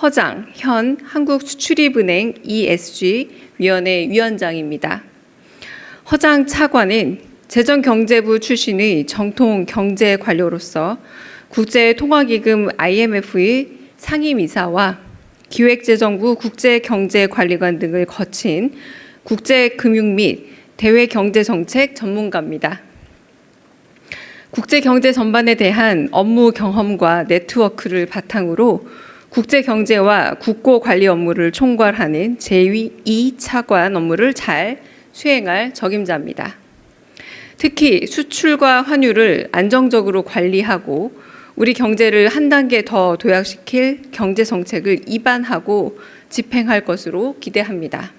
허장 현 한국수출입은행 ESG 위원회 위원장입니다. 허장 차관은 재정경제부 출신의 정통 경제관료로서 국제통화기금 IMF의 상임이사와 기획재정부 국제경제관리관 등을 거친 국제금융 및 대외경제정책 전문가입니다. 국제경제 전반에 대한 업무 경험과 네트워크를 바탕으로 국제경제와 국고관리 업무를 총괄하는 제2차관 업무를 잘 수행할 적임자입니다. 특히 수출과 환율을 안정적으로 관리하고 우리 경제를 한 단계 더 도약시킬 경제정책을 입안하고 집행할 것으로 기대합니다.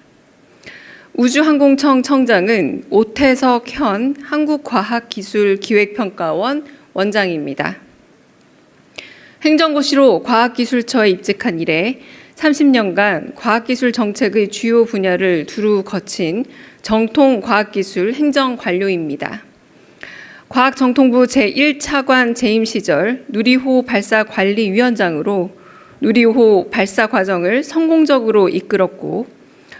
우주항공청 청장은 오태석 현 한국과학기술기획평가원 원장입니다. 행정고시로 과학기술처에 입직한 이래 30년간 과학기술 정책의 주요 분야를 두루 거친 정통 과학기술 행정관료입니다. 과학정통부 제1차관 재임 시절 누리호 발사관리위원장으로 누리호 발사 과정을 성공적으로 이끌었고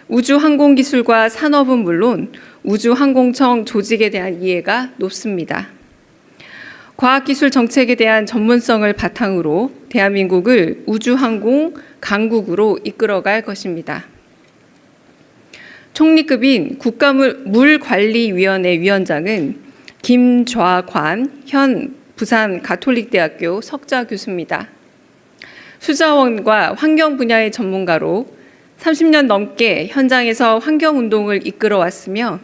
우주항공기술과 산업은 물론 우주항공청 조직에 대한 이해가 높습니다. 과학기술 정책에 대한 전문성을 바탕으로 대한민국을 우주항공 강국으로 이끌어갈 것입니다. 총리급인 국가물관리위원회 위원장은 김좌관 현 부산 가톨릭대학교 석좌 교수입니다. 수자원과 환경 분야의 전문가로 30년 넘게 현장에서 환경운동을 이끌어왔으며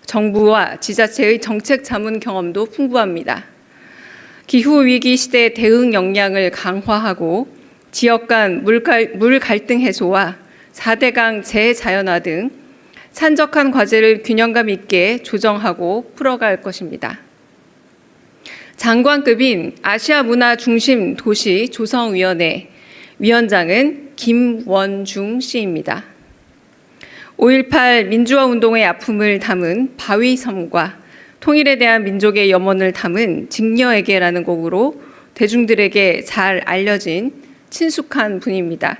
정부와 지자체의 정책 자문 경험도 풍부합니다. 기후위기 시대 대응 역량을 강화하고 지역 간 물 갈등 해소와 4대강 재자연화 등 산적한 과제를 균형감 있게 조정하고 풀어갈 것입니다. 장관급인 아시아 문화 중심 도시 조성위원회 위원장은 김원중 씨입니다. 5.18 민주화 운동의 아픔을 담은 바위섬과 통일에 대한 민족의 염원을 담은 직녀에게라는 곡으로 대중들에게 잘 알려진 친숙한 분입니다.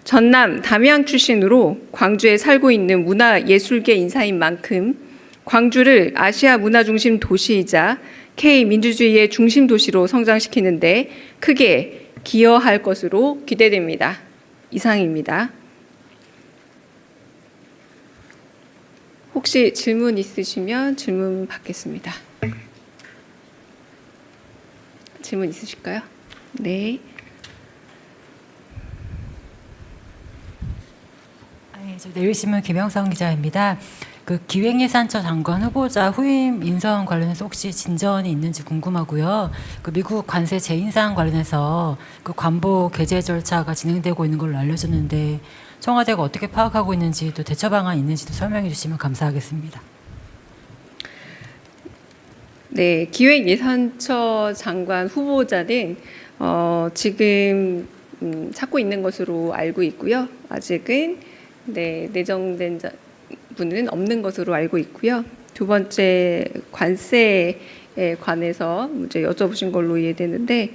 전남 담양 출신으로 광주에 살고 있는 문화예술계 인사인 만큼 광주를 아시아 문화 중심 도시이자 K민주주의의 중심 도시로 성장시키는데 크게 기여할 것으로 기대됩니다. 이상입니다. 혹시 질문 있으시면 질문 받겠습니다. 질문 있으실까요? 네. 저 내일신문 김영성 기자입니다. 그 기획예산처 장관 후보자 후임 인선 관련해서 혹시 진전이 있는지 궁금하고요. 그 미국 관세 재인상 관련해서 그 관보 게재 절차가 진행되고 있는 걸로 알려졌는데 청와대가 어떻게 파악하고 있는지 또 대처 방안 있는지도 설명해 주시면 감사하겠습니다. 네, 기획예산처 장관 후보자는 지금 찾고 있는 것으로 알고 있고요. 아직은 내정된 분은 없는 것으로 알고 있고요. 두 번째 관세에 관해서 이제 여쭤보신 걸로 이해되는데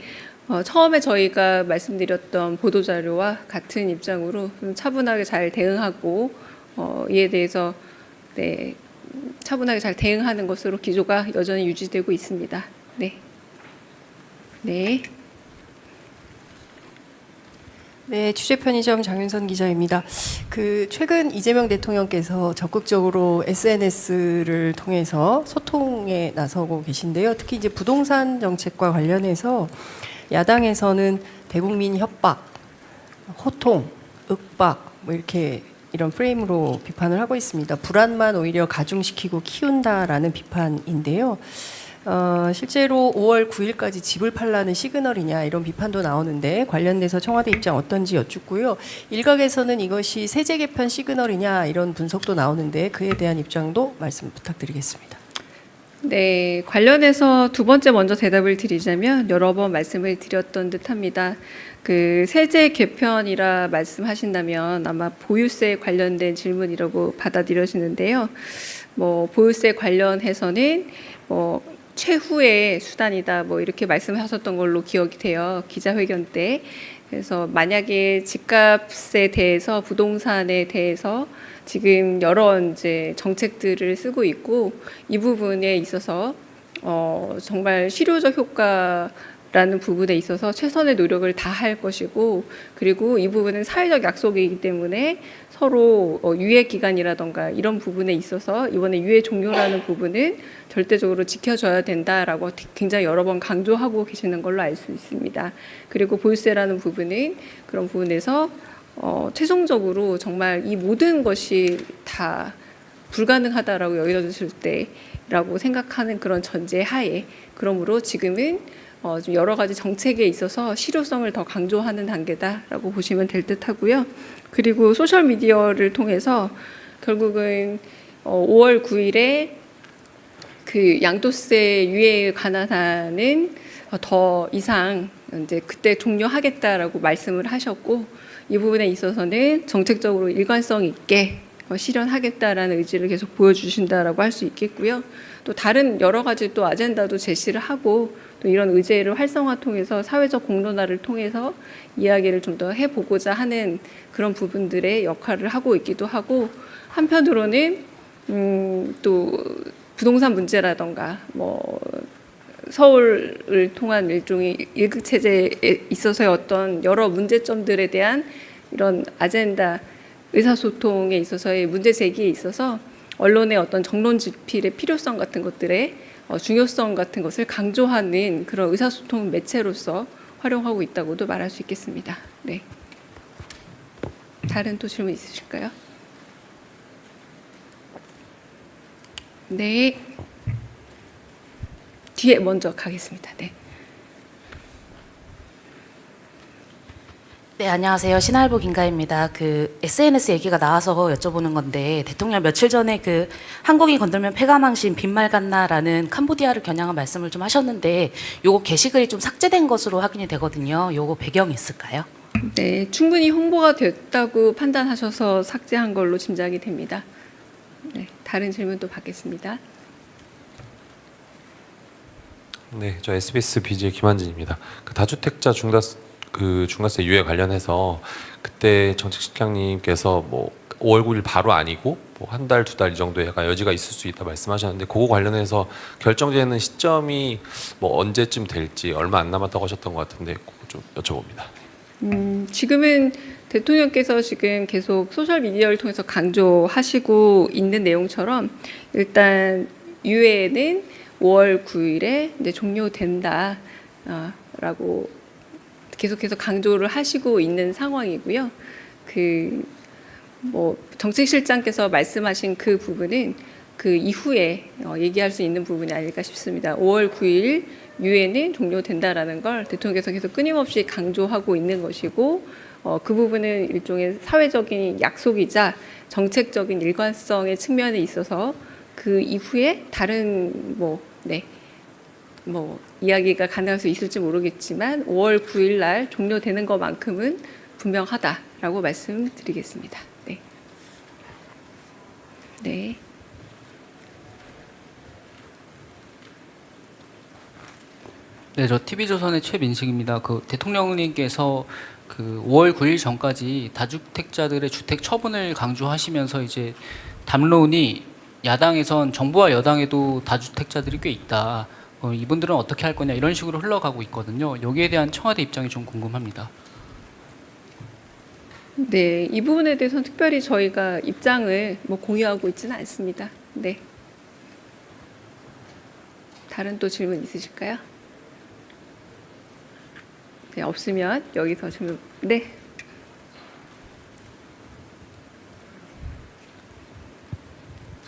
처음에 저희가 말씀드렸던 보도자료와 같은 입장으로 좀 차분하게 잘 대응하고 이에 대해서 차분하게 잘 대응하는 것으로 기조가 여전히 유지되고 있습니다. 네. 네, 취재 편의점 장윤선 기자입니다. 최근 이재명 대통령께서 적극적으로 SNS를 통해서 소통에 나서고 계신데요. 특히 이제 부동산 정책과 관련해서 야당에서는 대국민 협박, 호통, 윽박 이런 프레임으로 비판을 하고 있습니다. 불안만 오히려 가중시키고 키운다라는 비판인데요. 실제로 5월 9일까지 집을 팔라는 시그널이냐 이런 비판도 나오는데 관련돼서 청와대 입장 어떤지 여쭙고요. 일각에서는 이것이 세제 개편 시그널이냐 이런 분석도 나오는데 그에 대한 입장도 말씀 부탁드리겠습니다. 네, 관련해서 두 번째 먼저 대답을 드리자면 여러 번 말씀을 드렸던 듯합니다. 세제 개편이라 말씀하신다면 아마 보유세 관련된 질문이라고 받아들여지는데요. 보유세 관련해서는 최후의 수단이다 이렇게 말씀하셨던 걸로 기억이 돼요. 기자회견 때. 그래서 만약에 집값에 대해서 부동산에 대해서 지금 여러 이제 정책들을 쓰고 있고 이 부분에 있어서 정말 실효적 효과라는 부분에 있어서 최선의 노력을 다할 것이고 그리고 이 부분은 사회적 약속이기 때문에 서로 유예 기간이라던가 이런 부분에 있어서 이번에 유예 종료라는 부분은 절대적으로 지켜줘야 된다라고 굉장히 여러 번 강조하고 계시는 걸로 알 수 있습니다. 그리고 보유세라는 부분은 그런 부분에서 최종적으로 정말 이 모든 것이 다 불가능하다라고 여겨졌을 때라고 생각하는 그런 전제 하에 그러므로 지금은 좀 여러 가지 정책에 있어서 실효성을 더 강조하는 단계다라고 보시면 될 듯하고요. 그리고 소셜 미디어를 통해서 결국은 5월 9일에 양도세 유예에 관한 한은 더 이상 이제 그때 종료하겠다라고 말씀을 하셨고 이 부분에 있어서는 정책적으로 일관성 있게 실현하겠다라는 의지를 계속 보여주신다라고 할 수 있겠고요. 또 다른 여러 가지 또 아젠다도 제시를 하고 또 이런 의제를 활성화 통해서 사회적 공론화를 통해서 이야기를 좀 더 해보고자 하는 그런 부분들의 역할을 하고 있기도 하고, 한편으로는 또 부동산 문제라던가 뭐 서울을 통한 일종의 일극 체제에 있어서의 어떤 여러 문제점들에 대한 이런 아젠다 의사소통에 있어서의 문제 제기에 있어서 언론의 어떤 정론 집필의 필요성 같은 것들의 중요성 같은 것을 강조하는 그런 의사소통 매체로서 활용하고 있다고도 말할 수 있겠습니다. 네. 다른 또 질문 있으실까요? 네. 뒤에 먼저 가겠습니다. 네. 네, 안녕하세요. 신할보 김가희입니다. 그 SNS 얘기가 나와서 여쭤보는 건데, 대통령 며칠 전에 그 한국이 건들면 패가망신 빈말 같나라는 캄보디아를 겨냥한 말씀을 좀 하셨는데, 요거 게시글이 좀 삭제된 것으로 확인이 되거든요. 요거 배경이 있을까요? 네, 충분히 홍보가 됐다고 판단하셔서 삭제한 걸로 짐작이 됩니다. 네, 다른 질문 또 받겠습니다. 네, 저 SBS BJ 김한진입니다. 그 다주택자 중과세 유예 관련해서 그때 정책실장님께서 뭐 5월 9일 바로 아니고 뭐 한 달, 두 달 이 정도의 약간 여지가 있을 수 있다 말씀하셨는데, 그거 관련해서 결정되는 시점이 뭐 언제쯤 될지 얼마 안 남았다고 하셨던 것 같은데 그거 좀 여쭤봅니다. 지금은 대통령께서 지금 계속 소셜 미디어를 통해서 강조하시고 있는 내용처럼 일단 유예는 5월 9일에 이제 종료된다라고 계속해서 강조를 하시고 있는 상황이고요. 뭐 정책실장께서 말씀하신 그 부분은 그 이후에 얘기할 수 있는 부분이 아닐까 싶습니다. 5월 9일 유예는 종료된다라는 걸 대통령께서 계속 끊임없이 강조하고 있는 것이고, 그 부분은 일종의 사회적인 약속이자 정책적인 일관성의 측면에 있어서 그 이후에 다른 뭐 이야기가 가능할 수 있을지 모르겠지만 5월 9일 날 종료되는 것만큼은 분명하다라고 말씀드리겠습니다. 네. 네. 네, 저 TV조선의 최민식입니다. 그 대통령님께서 그 5월 9일 전까지 다주택자들의 주택 처분을 강조하시면서 이제 담론이 야당에선 정부와 여당에도 다주택자들이 꽤 있다. 이분들은 어떻게 할 거냐 이런 식으로 흘러가고 있거든요. 여기에 대한 청와대 입장이 좀 궁금합니다. 네, 이 부분에 대해서는 특별히 저희가 입장을 뭐 공유하고 있지는 않습니다. 네. 다른 또 질문 있으실까요? 네, 없으면 여기서 질문. 네.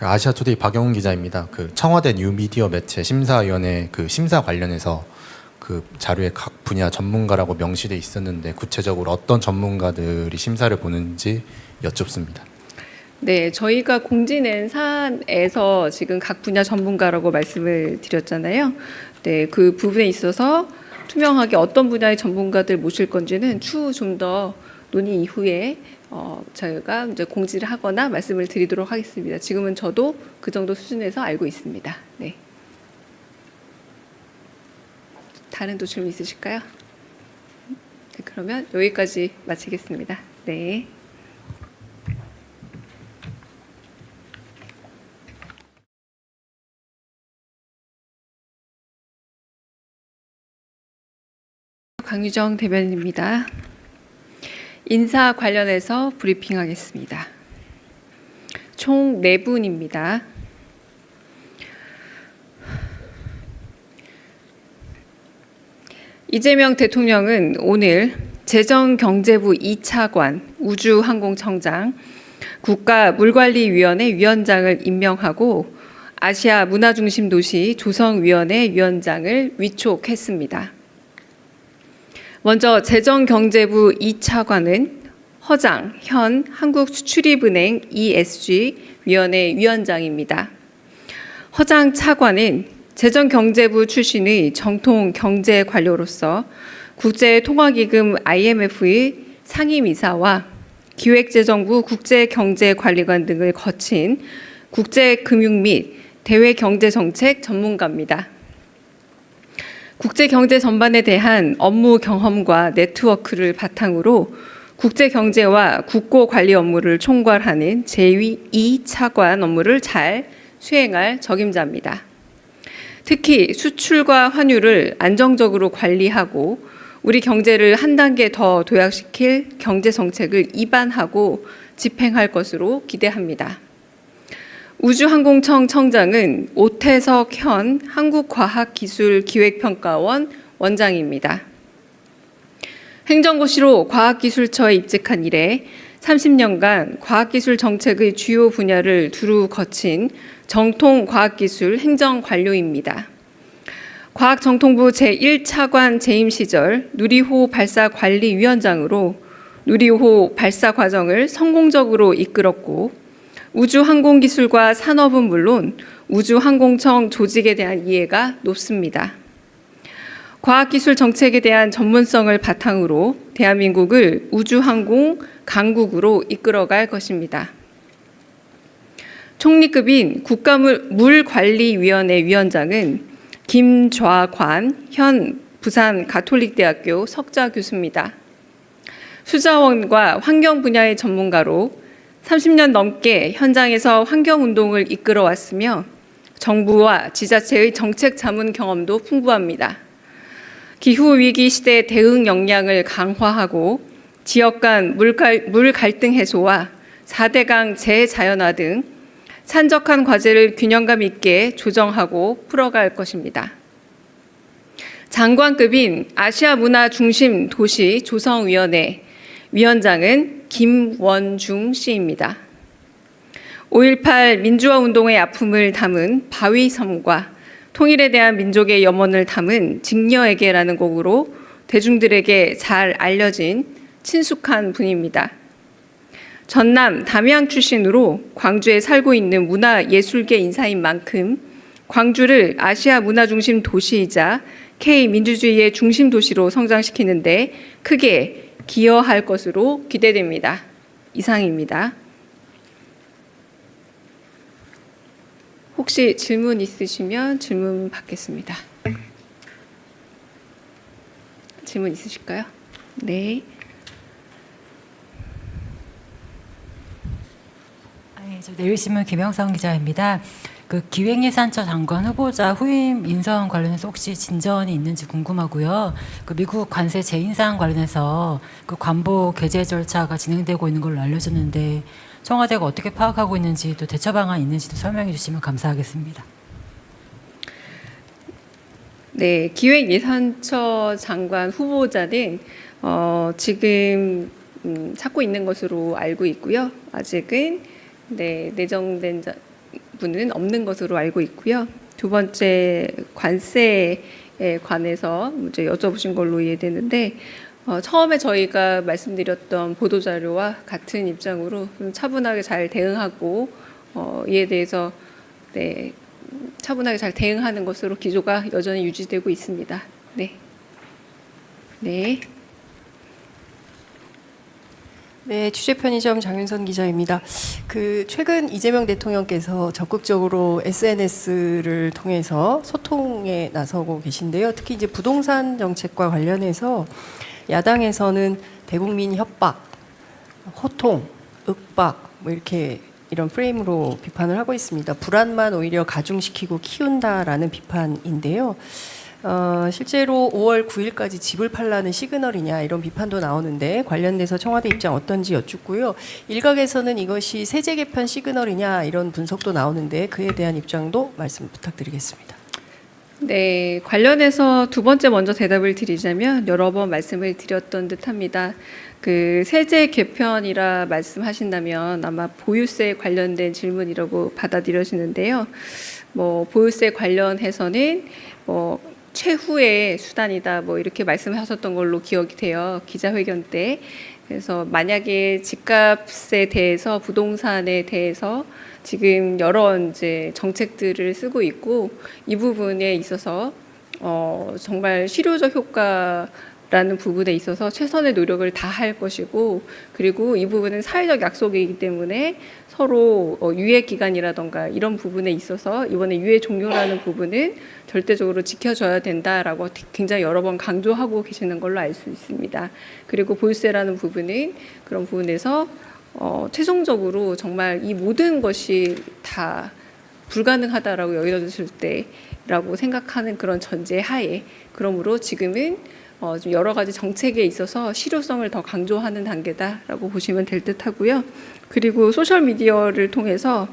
아시아투데이 박영훈 기자입니다. 그 청와대 뉴미디어 매체 심사위원회 그 심사 관련해서 그 자료에 각 분야 전문가라고 명시돼 있었는데 구체적으로 어떤 전문가들이 심사를 보는지 여쭙습니다. 네, 저희가 공지낸 사안에서 지금 각 분야 전문가라고 말씀을 드렸잖아요. 네, 그 부분에 있어서 투명하게 어떤 분야의 전문가들 모실 건지는 추후 좀 더 논의 이후에 저희가 이제 공지를 하거나 말씀을 드리도록 하겠습니다. 지금은 저도 그 정도 수준에서 알고 있습니다. 네. 다른 또 질문 있으실까요? 네, 그러면 여기까지 마치겠습니다. 네. 강유정 대변인입니다. 인사 관련해서 브리핑하겠습니다. 총 4분입니다. 이재명 대통령은 오늘 재정경제부 2차관 우주항공청장, 국가물관리위원회 위원장을 임명하고 아시아 문화중심도시 조성위원회 위원장을 위촉했습니다. 먼저 재정경제부 2차관은 허장 현 한국수출입은행 ESG 위원회 위원장입니다. 허장 차관은 재정경제부 출신의 정통 경제 관료로서 국제통화기금 IMF의 상임이사와 기획재정부 국제경제관리관 등을 거친 국제금융 및 대외경제정책 전문가입니다. 국제경제 전반에 대한 업무 경험과 네트워크를 바탕으로 국제경제와 국고관리 업무를 총괄하는 제2차관 업무를 잘 수행할 적임자입니다. 특히 수출과 환율을 안정적으로 관리하고 우리 경제를 한 단계 더 도약시킬 경제정책을 입안하고 집행할 것으로 기대합니다. 우주항공청 청장은 오태석 현 한국과학기술기획평가원 원장입니다. 행정고시로 과학기술처에 입직한 이래 30년간 과학기술 정책의 주요 분야를 두루 거친 정통 과학기술 행정관료입니다. 과학정통부 제1차관 재임 시절 누리호 발사관리위원장으로 누리호 발사 과정을 성공적으로 이끌었고 우주항공기술과 산업은 물론 우주항공청 조직에 대한 이해가 높습니다. 과학기술 정책에 대한 전문성을 바탕으로 대한민국을 우주항공 강국으로 이끌어갈 것입니다. 총리급인 국가물관리위원회 위원장은 김좌관 현 부산 가톨릭대학교 석좌 교수입니다. 수자원과 환경 분야의 전문가로 30년 넘게 현장에서 환경운동을 이끌어왔으며 정부와 지자체의 정책 자문 경험도 풍부합니다. 기후위기 시대 대응 역량을 강화하고 지역 간 물 갈등 해소와 4대강 재자연화 등 산적한 과제를 균형감 있게 조정하고 풀어갈 것입니다. 장관급인 아시아문화중심도시 조성위원회 위원장은 김원중 씨입니다. 5.18 민주화운동의 아픔을 담은 바위섬과 통일에 대한 민족의 염원을 담은 직녀에게라는 곡으로 대중들에게 잘 알려진 친숙한 분입니다. 전남 담양 출신으로 광주에 살고 있는 문화예술계 인사인 만큼 광주를 아시아 문화중심 도시이자 K민주주의의 중심 도시로 성장시키는데 크게 기여할 것으로 기대됩니다. 이상입니다. 혹시 질문 있으시면 질문 받겠습니다. 질문 있으실까요? 네. 저 내일신문 김영성 기자입니다. 그 기획예산처 장관 후보자 후임 인선 관련해서 혹시 진전이 있는지 궁금하고요. 그 미국 관세 재인상 관련해서 그 관보 개재 절차가 진행되고 있는 걸로 알려졌는데 청와대가 어떻게 파악하고 있는지 또 대처 방안 있는지도 설명해 주시면 감사하겠습니다. 네, 기획예산처 장관 후보자는 지금 찾고 있는 것으로 알고 있고요. 아직은 내정된 분은 없는 것으로 알고 있고요. 두 번째 관세에 관해서 이제 여쭤보신 걸로 이해되는데 처음에 저희가 말씀드렸던 보도자료와 같은 입장으로 좀 차분하게 잘 대응하고 이에 대해서 차분하게 잘 대응하는 것으로 기조가 여전히 유지되고 있습니다. 네. 네, 취재 편의점 장윤선 기자입니다. 최근 이재명 대통령께서 적극적으로 SNS를 통해서 소통에 나서고 계신데요. 특히 이제 부동산 정책과 관련해서 야당에서는 대국민 협박, 호통, 윽박 뭐 이런 프레임으로 비판을 하고 있습니다. 불안만 오히려 가중시키고 키운다라는 비판인데요. 실제로 5월 9일까지 집을 팔라는 시그널이냐 이런 비판도 나오는데 관련돼서 청와대 입장 어떤지 여쭙고요. 일각에서는 이것이 세제 개편 시그널이냐 이런 분석도 나오는데 그에 대한 입장도 말씀 부탁드리겠습니다. 네, 관련해서 두 번째 먼저 대답을 드리자면 여러 번 말씀을 드렸던 듯합니다. 그 세제 개편이라 말씀하신다면 아마 보유세 관련된 질문이라고 받아들여지는데요. 보유세 관련해서는 최후의 수단이다 이렇게 말씀하셨던 걸로 기억이 돼요. 기자회견 때. 그래서 만약에 집값에 대해서 부동산에 대해서 지금 여러 이제 정책들을 쓰고 있고 이 부분에 있어서 정말 실효적 효과가 라는 부분에 있어서 최선의 노력을 다할 것이고, 그리고 이 부분은 사회적 약속이기 때문에 서로 유예 기간이라던가 이런 부분에 있어서 이번에 유예 종료라는 부분은 절대적으로 지켜줘야 된다라고 굉장히 여러 번 강조하고 계시는 걸로 알 수 있습니다. 그리고 보유세라는 부분은 그런 부분에서 최종적으로 정말 이 모든 것이 다 불가능하다라고 여겨졌을 때라고 생각하는 그런 전제 하에, 그러므로 지금은 좀 여러 가지 정책에 있어서 실효성을 더 강조하는 단계다라고 보시면 될 듯하고요. 그리고 소셜 미디어를 통해서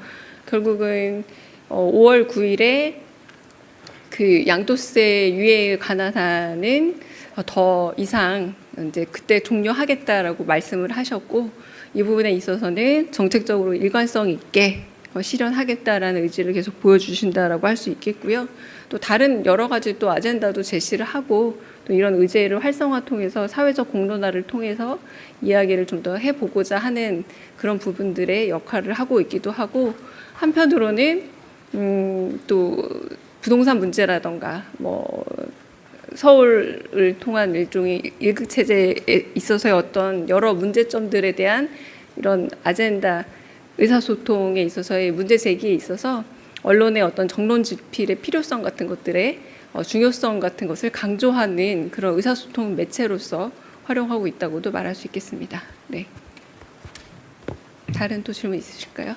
결국은 5월 9일에 그 양도세 유예에 관한 한은 더 이상 이제 그때 종료하겠다라고 말씀을 하셨고, 이 부분에 있어서는 정책적으로 일관성 있게 실현하겠다라는 의지를 계속 보여주신다라고 할 수 있겠고요. 또 다른 여러 가지 또 아젠다도 제시를 하고, 또 이런 의제를 활성화 통해서 사회적 공론화를 통해서 이야기를 좀 더 해보고자 하는 그런 부분들의 역할을 하고 있기도 하고, 한편으로는 또 부동산 문제라던가 뭐 서울을 통한 일종의 일극 체제에 있어서의 어떤 여러 문제점들에 대한 이런 아젠다 의사소통에 있어서의 문제 제기에 있어서 언론의 어떤 정론 집필의 필요성 같은 것들의 중요성 같은 것을 강조하는 그런 의사소통 매체로서 활용하고 있다고도 말할 수 있겠습니다. 네. 다른 또 질문 있으실까요?